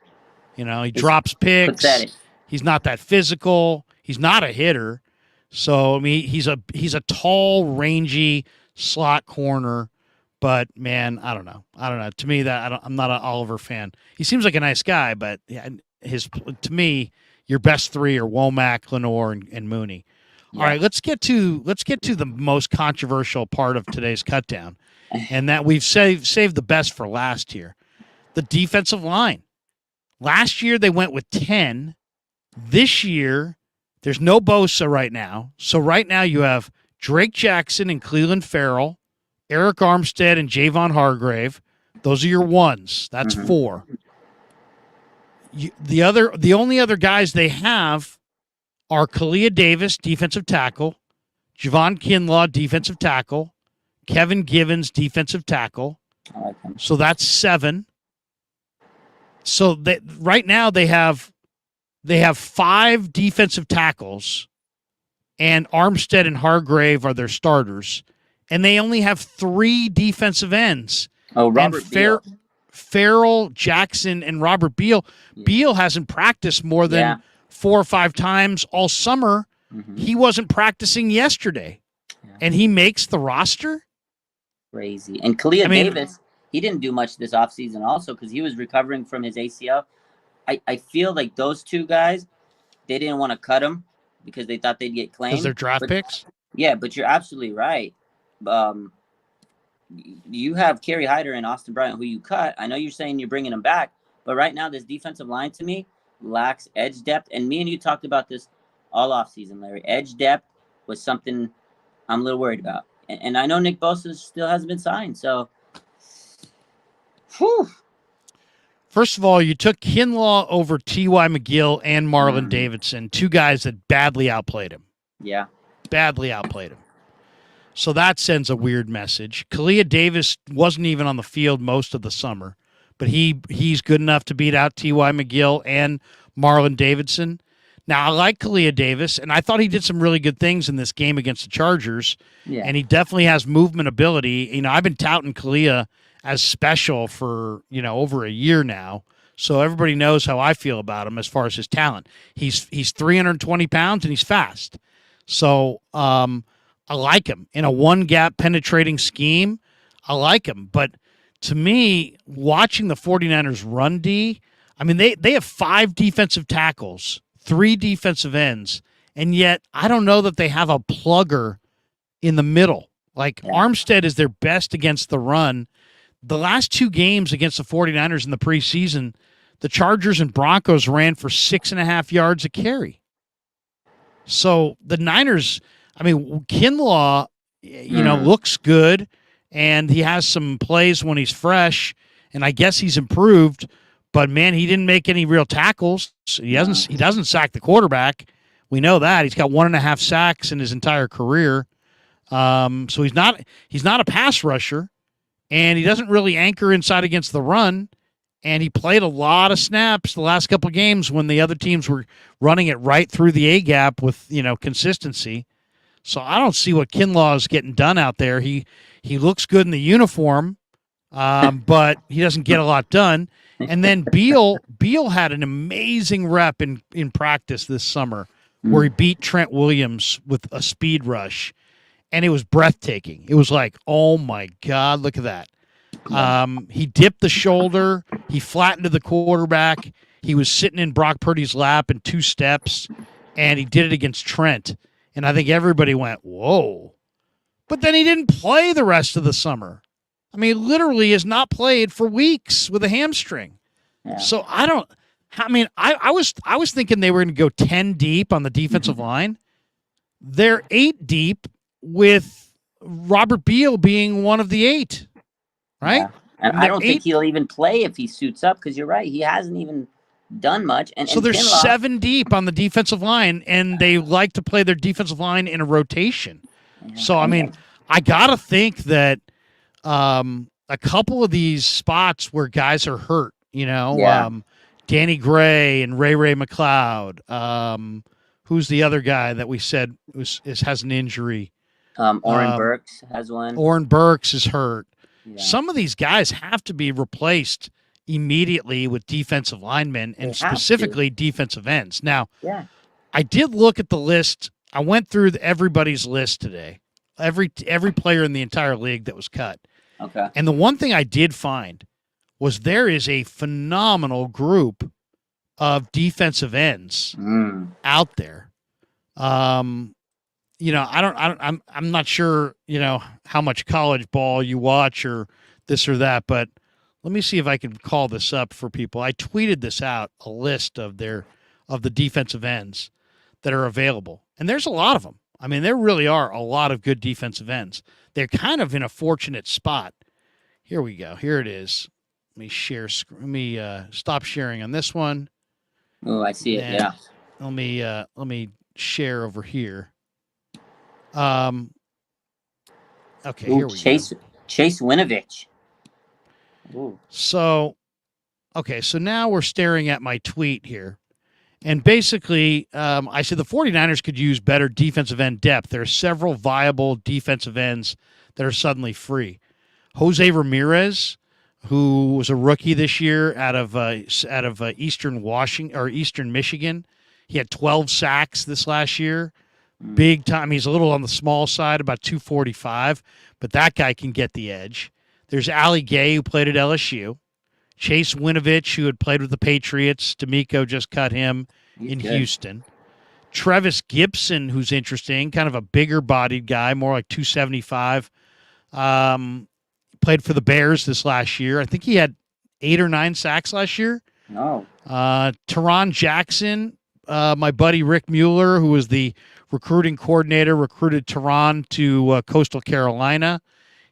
He drops picks. Pathetic. He's not that physical. He's not a hitter. So, I mean, he's a tall, rangy slot corner. But, man, I don't know. To me, I'm not an Oliver fan. He seems like a nice guy, but to me, your best 3 are Womack, Lenore, and Mooney. Yeah. All right, let's get to the most controversial part of today's cutdown, and that we've saved the best for last here. The defensive line. Last year they went with 10. This year there's no Bosa right now. So right now you have Drake Jackson and Cleveland Farrell, Eric Armstead and Javon Hargrave. Those are your ones. That's 4. The only other guys they have are Kalia Davis, defensive tackle, Javon Kinlaw, defensive tackle, Kevin Givens, defensive tackle. So that's 7. So right now they have 5 defensive tackles, and Armstead and Hargrave are their starters, and they only have 3 defensive ends. Oh, Robert Beal. Farrell, Jackson, and Robert Beal. Yeah. Beal hasn't practiced more than 4 or 5 times all summer. Mm-hmm. He wasn't practicing yesterday, and he makes the roster? Crazy. And Kalia Davis, he didn't do much this offseason also because he was recovering from his ACL. I feel like those 2 guys, they didn't want to cut him because they thought they'd get claimed. Because they're draft picks? Yeah, but you're absolutely right. You have Kerry Hyder and Austin Bryant, who you cut. I know you're saying you're bringing them back, but right now this defensive line to me lacks edge depth. And me and you talked about this all offseason, Larry. Edge depth was something I'm a little worried about. And I know Nick Bosa still hasn't been signed, so. Whew. First of all, you took Kinlaw over T.Y. McGill and Marlon Davidson, 2 guys that badly outplayed him. Yeah. Badly outplayed him. So that sends a weird message. Kalia Davis wasn't even on the field most of the summer. but he's good enough to beat out T.Y. McGill and Marlon Davidson. Now, I like Kalia Davis, and I thought he did some really good things in this game against the Chargers, and he definitely has movement ability. You know, I've been touting Kalia as special for, over a year now, so everybody knows how I feel about him as far as his talent. He's 320 pounds, and he's fast. So I like him. In a one-gap penetrating scheme, I like him. But to me, watching the 49ers run D, I mean, they have 5 defensive tackles, 3 defensive ends, and yet I don't know that they have a plugger in the middle. Like, Armstead is their best against the run. The last 2 games against the 49ers in the preseason, the Chargers and Broncos ran for 6.5 yards a carry. So the Niners, I mean, Kinlaw, looks good, and he has some plays when he's fresh, and I guess he's improved. But man, he didn't make any real tackles. He doesn't sack the quarterback. We know that. He's got 1.5 sacks in his entire career. So he's not a pass rusher, and he doesn't really anchor inside against the run. And he played a lot of snaps the last couple of games when the other teams were running it right through the A gap with consistency. So I don't see what Kinlaw is getting done out there. He looks good in the uniform, but he doesn't get a lot done. And then Beal had an amazing rep in practice this summer where he beat Trent Williams with a speed rush, and it was breathtaking. It was like, oh my God, look at that. He dipped the shoulder. He flattened to the quarterback. He was sitting in Brock Purdy's lap in 2 steps, and he did it against Trent. And I think everybody went, whoa. But then he didn't play the rest of the summer. I mean, literally has not played for weeks with a hamstring. Yeah. So I was thinking they were going to go 10 deep on the defensive line. They're 8 deep with Robert Beal being one of the 8, right? Yeah. And I don't think he'll even play if he suits up, because you're right. He hasn't even done much. So they're Kinlaw, 7 deep on the defensive line, and they like to play their defensive line in a rotation. Yeah. So, I mean, I got to think that a couple of these spots where guys are hurt, Danny Gray and Ray McLeod. Who's the other guy that we said has an injury? Oren Burks has one. Oren Burks is hurt. Yeah. Some of these guys have to be replaced immediately with defensive linemen and specifically defensive ends. Now, I did look at the list. I went through everybody's list today. Every player in the entire league that was cut. Okay. And the one thing I did find was there is a phenomenal group of defensive ends out there. I'm not sure, how much college ball you watch or this or that, but let me see if I can call this up for people. I tweeted this out, a list of the defensive ends that are available. And there's a lot of them. I mean, there really are a lot of good defensive ends. They're kind of in a fortunate spot. Here we go. Here it is. Let me share. Let me stop sharing on this one. Oh, I see it. And let me share over here. Okay, here we go. Chase Winovich. Ooh. So now we're staring at my tweet here. And basically, I said the 49ers could use better defensive end depth. There are several viable defensive ends that are suddenly free. Jose Ramirez, who was a rookie this year out of Eastern Michigan, he had 12 sacks this last year. Big time. He's a little on the small side, about 245, but that guy can get the edge. There's Ali Gay, who played at LSU. Chase Winovich, who had played with the Patriots. D'Amico just cut him in Houston. Trevis Gibson, who's interesting, kind of a bigger-bodied guy, more like 275. Played for the Bears this last year. I think he had 8 or 9 sacks last year. No. Teron Jackson, my buddy Rick Mueller, who was the recruiting coordinator, recruited Teron to Coastal Carolina.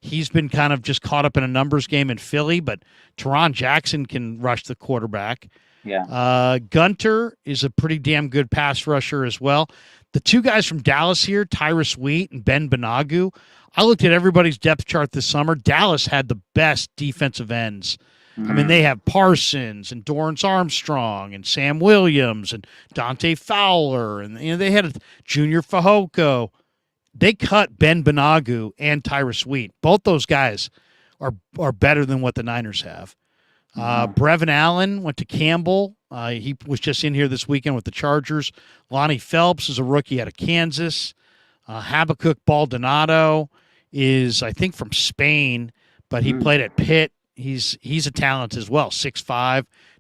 He's been kind of just caught up in a numbers game in Philly, but Teron Jackson can rush the quarterback. Yeah. Gunter is a pretty damn good pass rusher as well. The 2 guys from Dallas here, Tyrus Wheat and Ben Banagu, I looked at everybody's depth chart this summer. Dallas had the best defensive ends I mean, they have Parsons and Dorrance Armstrong and Sam Williams and Dante Fowler, and they had Junior Fehoko. They cut Ben Benagu and Tyrus Wheat. Both those guys are better than what the Niners have. Brevin Allen went to Campbell. He was just in here this weekend with the Chargers. Lonnie Phelps is a rookie out of Kansas. Habakkuk Baldonado is, I think, from Spain, but he played at Pitt. He's a talent as well, 6'5",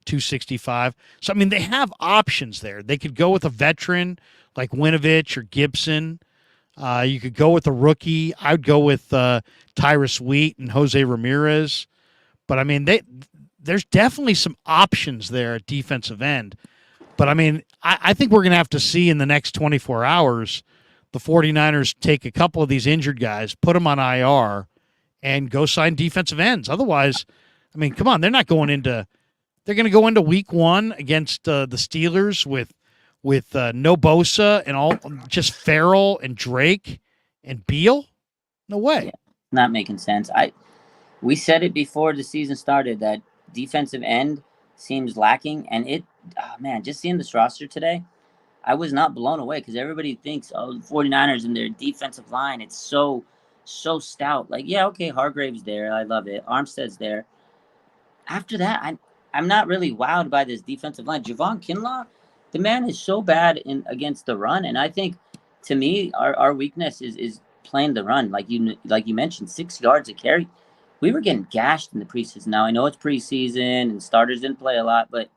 265. So, I mean, they have options there. They could go with a veteran like Winovich or Gibson. You could go with a rookie. I would go with Tyrus Wheat and Jose Ramirez. But, I mean, there's definitely some options there at defensive end. But, I mean, I think we're going to have to see in the next 24 hours the 49ers take a couple of these injured guys, put them on IR, and go sign defensive ends. Otherwise, I mean, come on, they're going to go into week one against the Steelers with no Bosa and all, just Farrell and Drake and Beal. No way. Yeah, not making sense. We said it before the season started that defensive end seems lacking, and just seeing this roster today, I was not blown away because everybody thinks, the 49ers and their defensive line, it's so stout. Like, yeah, okay, Hargrave's there. I love it. Armstead's there. After that, I'm not really wowed by this defensive line. Javon Kinlaw, the man is so bad against the run, and I think, to me, our weakness is playing the run. Like you mentioned, 6 yards a carry. We were getting gashed in the preseason. Now, I know it's preseason and starters didn't play a lot, but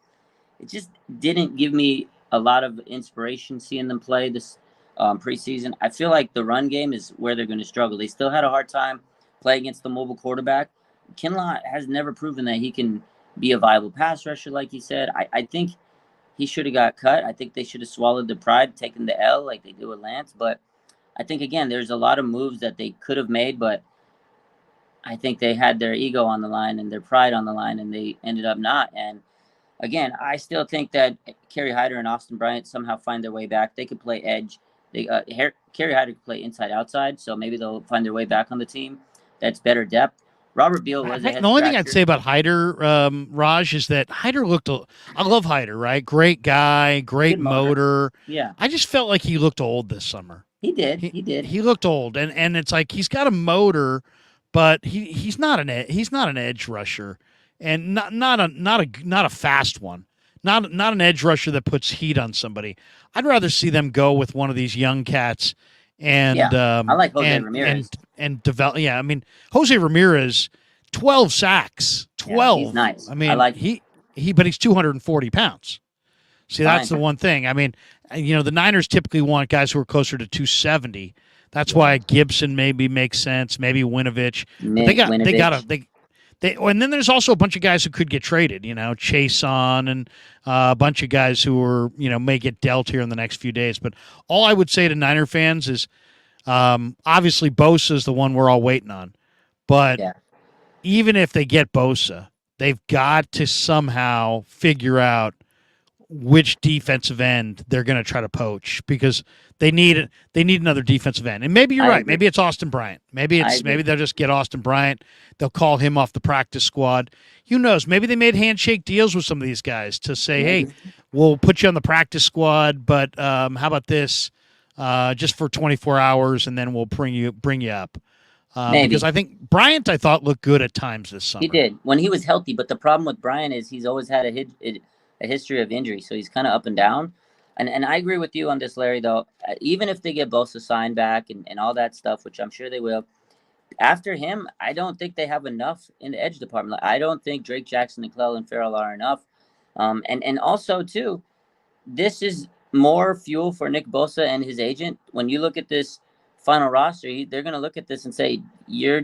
it just didn't give me a lot of inspiration seeing them play this preseason. I feel like the run game is where they're going to struggle. They still had a hard time playing against the mobile quarterback. Kinlaw has never proven that he can be a viable pass rusher, like you said. I think he should have got cut. I think they should have swallowed the pride, taken the L like they do with Lance. But I think, again, there's a lot of moves that they could have made, but I think they had their ego on the line and their pride on the line, and they ended up not. And again, I still think that Kerry Hyder and Austin Bryant somehow find their way back. They could play edge. Kerry Hyder could play inside outside, so maybe they'll find their way back on the team. That's better depth. Robert Beal was the only thing I'd say about Hyder, Raj, is that Hyder I love Hyder, right? Great guy, great motor. Yeah. I just felt like he looked old this summer. He did. He looked old, and it's like he's got a motor, but he's not an edge rusher, and not a fast one. Not an edge rusher that puts heat on somebody. I'd rather see them go with one of these young cats and I like Jose Ramirez and develop. Yeah, I mean Jose Ramirez, 12 sacks, 12. Yeah, he's nice. I mean, I like but he's 240 pounds. See, that's the one thing. I mean, the Niners typically want guys who are closer to 270. That's why Gibson maybe makes sense. Maybe Winovich. And then there's also a bunch of guys who could get traded. Chase on and a bunch of guys who are may get dealt here in the next few days. But all I would say to Niner fans is, obviously Bosa is the one we're all waiting on. But even if they get Bosa, they've got to somehow figure out which defensive end they're going to try to poach, because they need another defensive end. And maybe you're right. Maybe it's Austin Bryant. Maybe they'll just get Austin Bryant. They'll call him off the practice squad. Who knows? Maybe they made handshake deals with some of these guys to say, hey, we'll put you on the practice squad, but how about this just for 24 hours, and then we'll bring you up. Because I think Bryant, I thought, looked good at times this summer. He did when he was healthy, but the problem with Bryant is he's always had a history of injury, so he's kind of up and down. And I agree with you on this, Larry, though. Even if they get Bosa signed back and all that stuff, which I'm sure they will, after him, I don't think they have enough in the edge department. I don't think Drake Jackson and Clelin Ferrell are enough. And also, too, this is more fuel for Nick Bosa and his agent. When you look at this final roster, they're going to look at this and say, your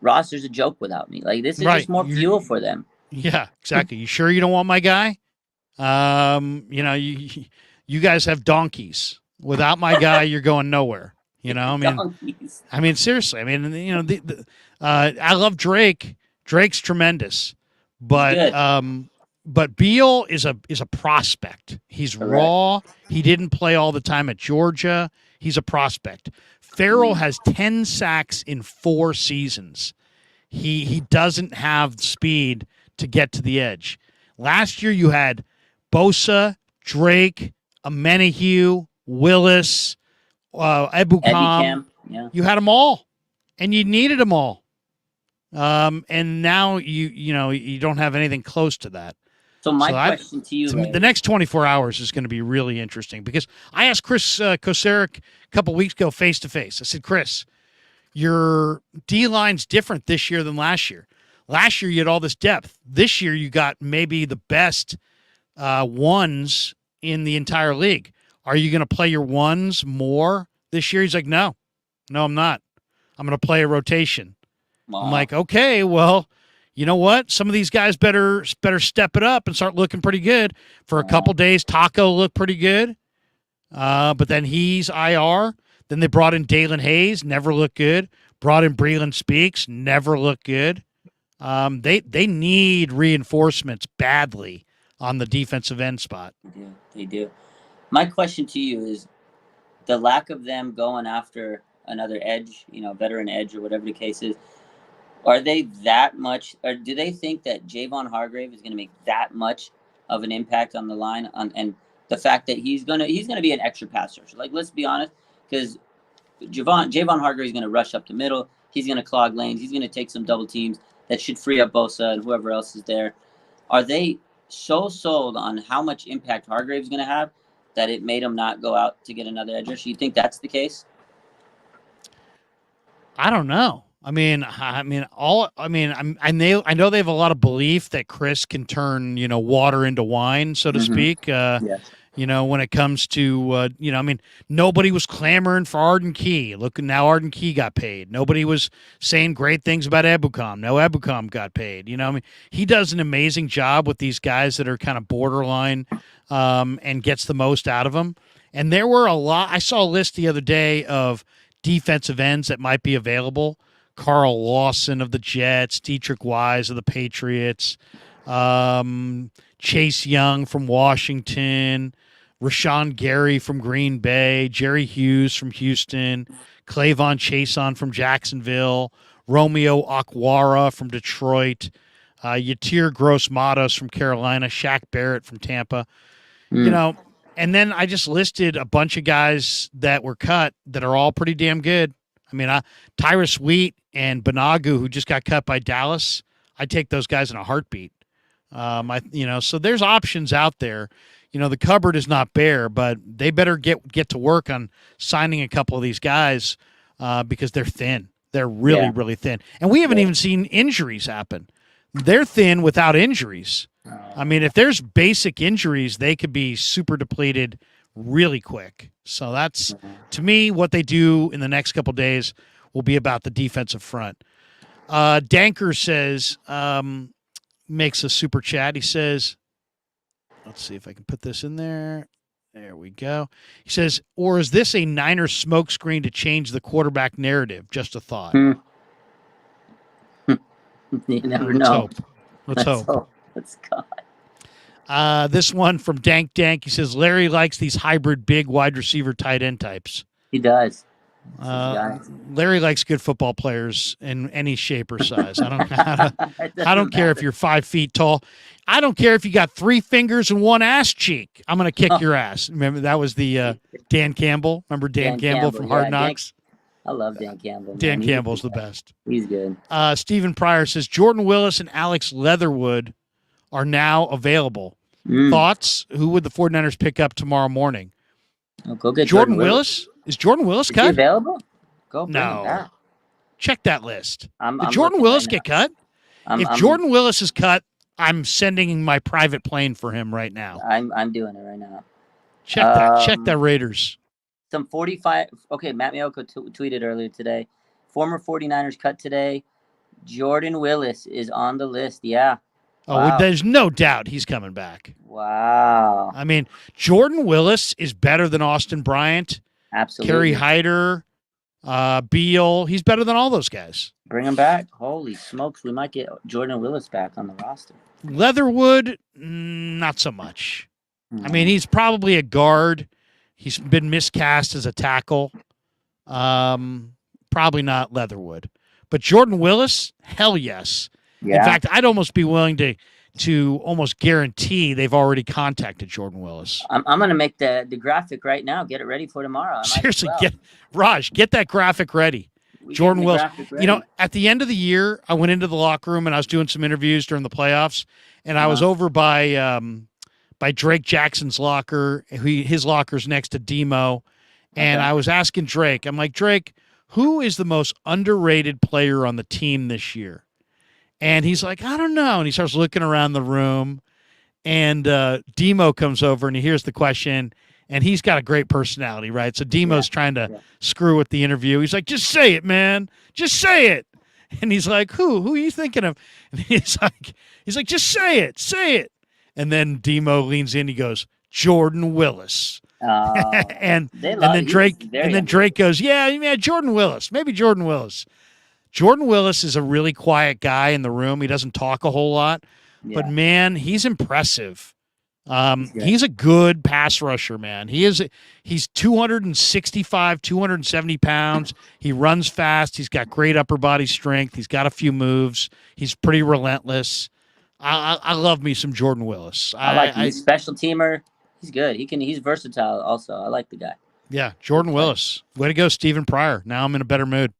roster's a joke without me. Like, this is just more fuel for them. Yeah, exactly. You sure you don't want my guy? You guys have donkeys. Without my guy, you're going nowhere. I mean, seriously. I mean, I love Drake. Drake's tremendous, but Beal is a prospect. He's raw. He didn't play all the time at Georgia. He's a prospect. Farrell has 10 sacks in 4 seasons. He doesn't have the speed to get to the edge. Last year you had Bosa, Drake, Amenahue, Willis, Ebukam. Yeah. You had them all, and you needed them all. And now you don't have anything close to that. So my question to you, the next 24 hours is going to be really interesting because I asked Chris Kocurek a couple weeks ago face to face. I said, Chris, your D line's different this year than last year. Last year you had all this depth. This year you got maybe the best ones in the entire league. Are you going to play your ones more this year? He's like, no, I'm not. I'm going to play a rotation. Wow. I'm like, okay, well, you know what? Some of these guys better step it up and start looking pretty good. For a couple days, Taco looked pretty good, but then he's IR. Then they brought in Dalen Hayes, never looked good. Brought in Breland Speaks, never looked good. They need reinforcements badly on the defensive end spot. They do. My question to you is the lack of them going after another edge, veteran edge or whatever the case is. Are they that much, or do they think that Javon Hargrave is going to make that much of an impact on the line, and the fact that he's gonna be an extra pass rusher? Like, let's be honest, because Javon Hargrave is going to rush up the middle. He's going to clog lanes. He's going to take some double teams that should free up Bosa and whoever else is there. Are they so sold on how much impact Hargrave is going to have that it made him not go out to get another edge rusher? You think that's the case? I don't know. I know they have a lot of belief that Chris can turn, water into wine, so to speak. Yes. When it comes to, nobody was clamoring for Arden Key. Look, now Arden Key got paid. Nobody was saying great things about Ebukam. No, Ebukam got paid. He does an amazing job with these guys that are kind of borderline and gets the most out of them. And there were a lot. I saw a list the other day of defensive ends that might be available. Carl Lawson of the Jets, Dietrich Wise of the Patriots, Chase Young from Washington, Rashawn Gary from Green Bay, Jerry Hughes from Houston, Clavon Chason from Jacksonville, Romeo Okwara from Detroit, Yatir Gross-Matos from Carolina, Shaq Barrett from Tampa. And then I just listed a bunch of guys that were cut that are all pretty damn good. Tyrus Wheat and Banagu, who just got cut by Dallas, I take those guys in a heartbeat. So there's options out there. The cupboard is not bare, but they better get to work on signing a couple of these guys because they're thin. They're really, really thin. And we haven't even seen injuries happen. They're thin without injuries. If there's basic injuries, they could be super depleted really quick. So that's, to me, what they do in the next couple of days will be about the defensive front. Danker says, makes a super chat. He says, let's see if I can put this in there. There we go. He says, or is this a Niners smokescreen to change the quarterback narrative? Just a thought. You never know. Let's hope. Let's go. This one from Dank. He says, Larry likes these hybrid big wide receiver tight end types. He does. Larry likes good football players in any shape or size. I don't care if you're 5 feet tall. I don't care if you got 3 fingers and 1 ass cheek. I'm going to kick your ass. Remember, that was the Dan Campbell. Remember Dan Campbell from Hard Knocks? I love Dan Campbell. Dan Campbell's the best. He's good. Stephen Pryor says, Jordan Willis and Alex Leatherwood are now available. Thoughts? Who would the 49ers pick up tomorrow morning? Oh, go get Jordan Willis. Is Jordan Willis cut? Is he available? Go bring him No. back. Check that list. I'm Did Jordan Willis right get cut? If Jordan Willis is cut, I'm sending my private plane for him right now. I'm doing it right now. Check that Raiders. Some 45. Okay, Matt Miyoko tweeted earlier today. Former 49ers cut today. Jordan Willis is on the list. Yeah. Oh, there's no doubt he's coming back. Wow. Jordan Willis is better than Austin Bryant. Absolutely. Kerry Hyder, Beal. He's better than all those guys. Bring him back. Holy smokes. We might get Jordan Willis back on the roster. Leatherwood, not so much. He's probably a guard. He's been miscast as a tackle. Probably not Leatherwood. But Jordan Willis, hell yes. In Yeah. fact, I'd almost be willing to almost guarantee they've already contacted Jordan Willis. I'm gonna make the graphic right now. Get it ready for tomorrow. Seriously, get that graphic ready. Jordan Willis. At the end of the year, I went into the locker room and I was doing some interviews during the playoffs, and I was over by Drake Jackson's locker. His locker's next to Demo, and I was asking Drake. I'm like, Drake, who is the most underrated player on the team this year? And he's like, I don't know. And he starts looking around the room, and Demo comes over and he hears the question. And he's got a great personality, right? So Demo's trying to screw with the interview. He's like, just say it, man. Just say it. And he's like, who are you thinking of? And he's like, just say it. Say it. And then Demo leans in. He goes, Jordan Willis. and then Drake goes, yeah, Jordan Willis. Maybe Jordan Willis. Jordan Willis is a really quiet guy in the room. He doesn't talk a whole lot. But, man, he's impressive. He's a good pass rusher, man. He's 265, 270 pounds. He runs fast. He's got great upper body strength. He's got a few moves. He's pretty relentless. I love me some Jordan Willis. He's a special teamer. He's good. He's versatile also. I like the guy. Yeah, Jordan Willis. Way to go, Stephen Pryor. Now I'm in a better mood.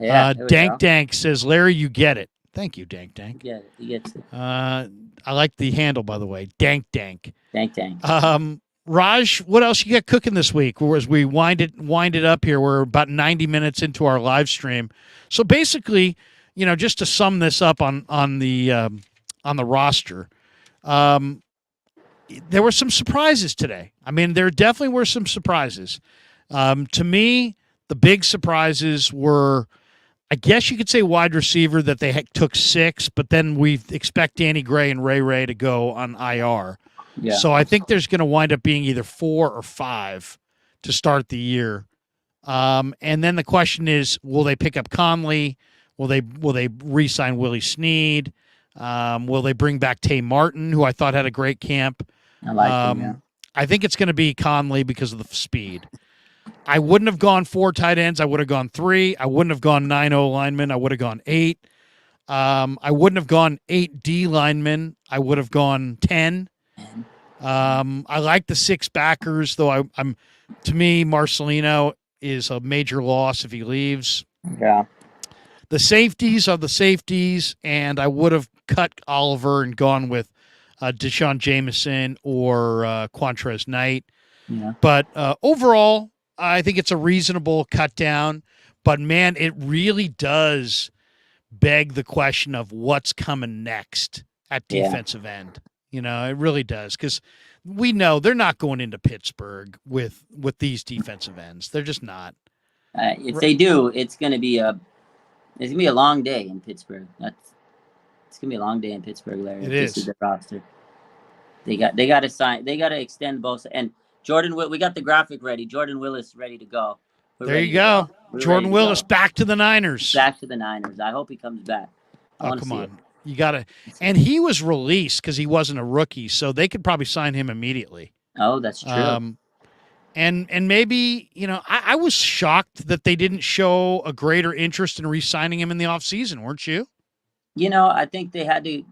Yeah, Dank says, Larry, you get it. Thank you, Dank. Yeah, he gets it. I like the handle, by the way. Dank. Dank. Raj, what else you got cooking this week? As we wind it up here, we're about 90 minutes into our live stream. So basically, just to sum this up on the roster, there were some surprises today. I mean, there definitely were some surprises. To me, the big surprises were, I guess you could say, wide receiver, that they took 6, but then we expect Danny Gray and Ray to go on IR. Yeah. So I think there's going to wind up being either 4 or 5 to start the year. And then the question is, will they pick up Conley? Will they re-sign Willie Snead? Will they bring back Tay Martin, who I thought had a great camp? I like him, yeah. I think it's going to be Conley because of the speed. I wouldn't have gone 4 tight ends. I would have gone 3. I wouldn't have gone 9 O linemen. I would have gone 8. I wouldn't have gone 8 D linemen. I would have gone 10. I like the 6 backers, though. To me, Marcelino is a major loss if he leaves. Yeah. The safeties are the safeties, and I would have cut Oliver and gone with Deshaun Jameson or Quantrez Knight. Yeah. But overall, I think it's a reasonable cut down. But, man, it really does beg the question of what's coming next at defensive end. It really does, because we know they're not going into Pittsburgh with these defensive ends. They're just not. If they do, it's going to be a long day in Pittsburgh. It's going to be a long day in Pittsburgh, Larry. This is the roster. They got to sign. They got to extend Bosa and Jordan. We got the graphic ready. Jordan Willis ready to go. There you go. Jordan Willis back to the Niners. Back to the Niners. I hope he comes back. Oh, come on. You got to. And he was released because he wasn't a rookie, so they could probably sign him immediately. Oh, that's true. And maybe, I was shocked that they didn't show a greater interest in re-signing him in the offseason, weren't you? I think they had to.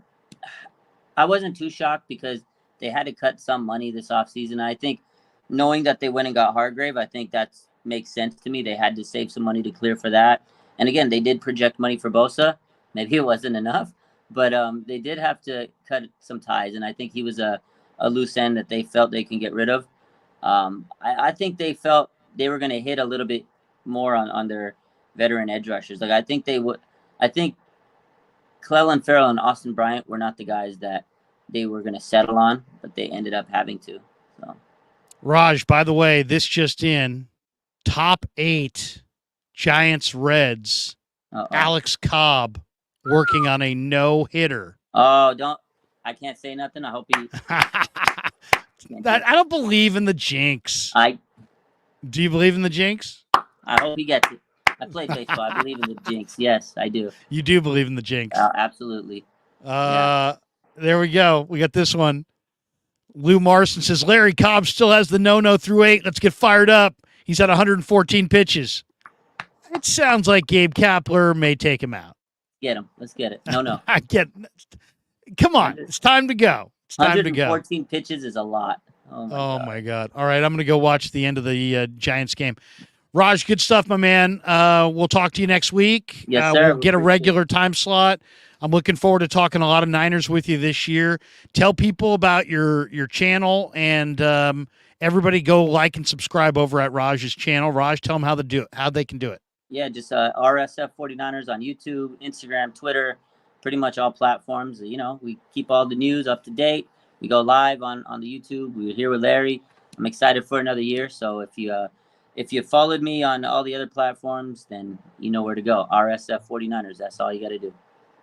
I wasn't too shocked because they had to cut some money this offseason. I think knowing that they went and got Hargrave, I think that makes sense to me. They had to save some money to clear for that. And again, they did project money for Bosa. Maybe it wasn't enough, but they did have to cut some ties. And I think he was a loose end that they felt they can get rid of. I think they felt they were going to hit a little bit more on their veteran edge rushers. Like I think they would. I think Clellan Ferrell and Austin Bryant were not the guys that they were going to settle on, but they ended up having to. So, Raj, by the way, this just in: top 8 Giants Reds. Alex Cobb working on a no-hitter. Oh, I can't say nothing. I hope he. I don't believe in the jinx. Do you believe in the jinx? I hope he gets it. I play baseball. I believe in the jinx. Yes, I do. You do believe in the jinx. Absolutely. There we go. We got this one. Lou Marson says, Larry Cobb still has the no through 8. Let's get fired up. He's at 114 pitches. It sounds like Gabe Kapler may take him out. Get him. Let's get it. No. I get. Come on, it's time to go. It's time to go. 114 pitches is a lot. Oh my God! All right, I'm going to go watch the end of the Giants game. Raj, good stuff, my man. We'll talk to you next week. Yes, sir. We'll get a regular time slot. I'm looking forward to talking a lot of Niners with you this year. Tell people about your channel, and everybody go like and subscribe over at Raj's channel. Raj, tell them how they can do it. Yeah, just RSF 49ers on YouTube, Instagram, Twitter, pretty much all platforms. We keep all the news up to date. We go live on the YouTube. We're here with Larry. I'm excited for another year. So if you followed me on all the other platforms, then you know where to go. RSF 49ers. That's all you got to do.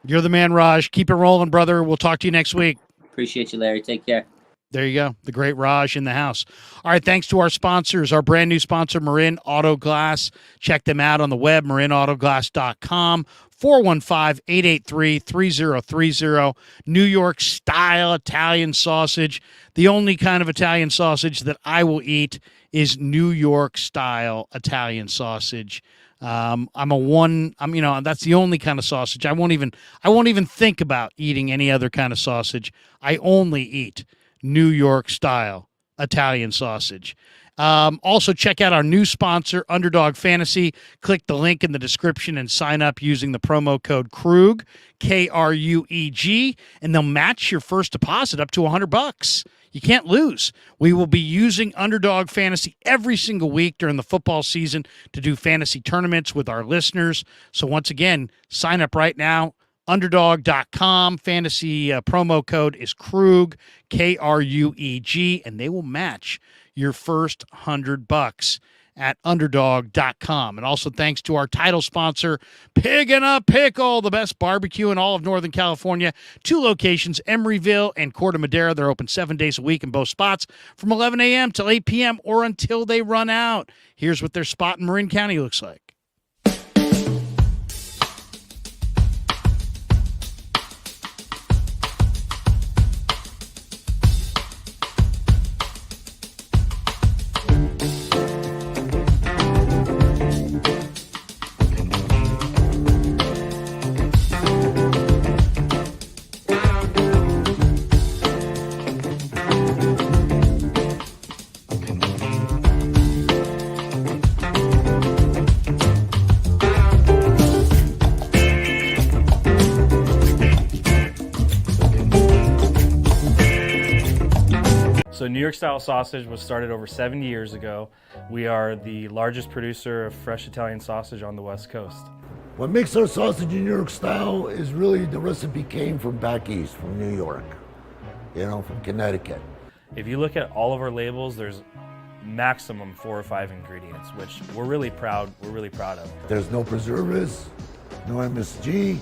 You're the man, Raj. Keep it rolling, brother. We'll talk to you next week. Appreciate you, Larry. Take care. There you go. The great Raj in the house. All right. Thanks to our sponsors, our brand new sponsor, Marin Auto Glass. Check them out on the web, marinautoglass.com. 415-883-3030. New York style Italian sausage. The only kind of Italian sausage that I will eat is New York style Italian sausage. That's the only kind of sausage. I won't even think about eating any other kind of sausage. I only eat New York style Italian sausage. Also, check out our new sponsor, Underdog Fantasy. Click the link in the description and sign up using the promo code Krueg, Krueg, and they'll match your first deposit up to $100. You can't lose. We will be using Underdog Fantasy every single week during the football season to do fantasy tournaments with our listeners. So once again, sign up right now. Underdog.com. Fantasy promo code is Krueg, Krueg, and they will match your first $100 at underdog.com. And also thanks to our title sponsor, Pig and a Pickle, the best barbecue in all of Northern California. 2 locations, Emeryville and Corte Madera. They're open 7 days a week in both spots from 11 a.m. till 8 p.m. or until they run out. Here's what their spot in Marin County looks like. So New York style sausage was started over 70 years ago. We are the largest producer of fresh Italian sausage on the West Coast. What makes our sausage in New York style is really the recipe came from back east, from New York, from Connecticut. If you look at all of our labels, there's maximum 4 or 5 ingredients, which we're really proud of. There's no preservatives, no MSG,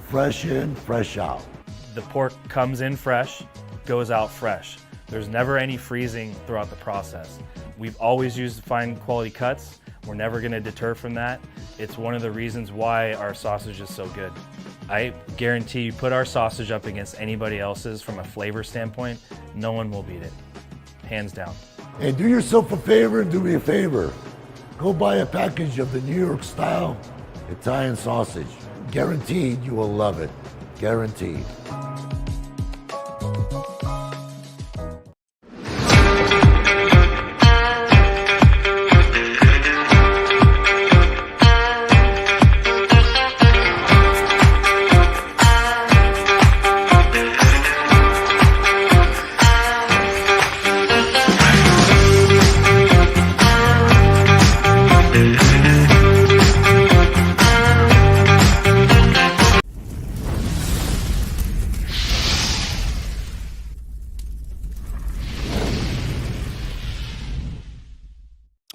fresh in, fresh out. The pork comes in fresh, goes out fresh. There's never any freezing throughout the process. We've always used fine quality cuts. We're never gonna deter from that. It's one of the reasons why our sausage is so good. I guarantee you put our sausage up against anybody else's from a flavor standpoint, no one will beat it, hands down. Hey, do yourself a favor and do me a favor. Go buy a package of the New York style Italian sausage. Guaranteed you will love it, guaranteed.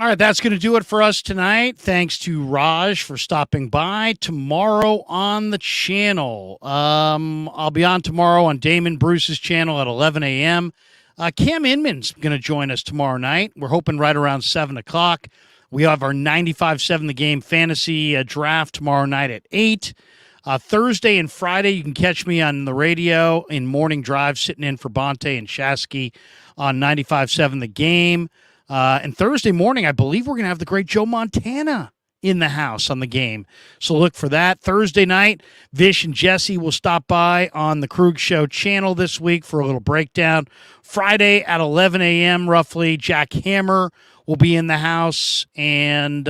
All right, that's going to do it for us tonight. Thanks to Raj for stopping by. Tomorrow on the channel, I'll be on tomorrow on Damon Bruce's channel at 11 a.m. Cam Inman's going to join us tomorrow night. We're hoping right around 7 o'clock. We have our 95-7 The Game fantasy draft tomorrow night at 8. Thursday and Friday, you can catch me on the radio in Morning Drive, sitting in for Bonte and Shasky on 95-7 The Game. And Thursday morning, I believe we're going to have the great Joe Montana in the house on the game. So look for that. Thursday night, Vish and Jesse will stop by on the Krueg Show channel this week for a little breakdown. Friday at 11 a.m. roughly, Jack Hammer will be in the house, and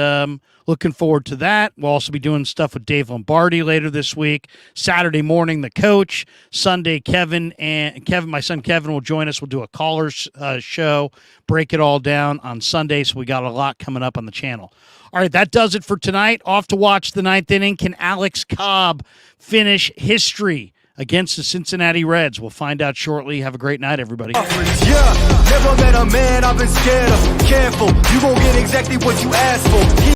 looking forward to that. We'll also be doing stuff with Dave Lombardi later this week. Saturday morning, the coach. Sunday, my son Kevin will join us. We'll do a caller's show, break it all down on Sunday, so we got a lot coming up on the channel. All right, that does it for tonight. Off to watch the ninth inning. Can Alex Cobb finish history against the Cincinnati Reds? We'll find out shortly. Have a great night, everybody. Yeah, never met a man I've been scared of. Careful, you won't get exactly what you asked for.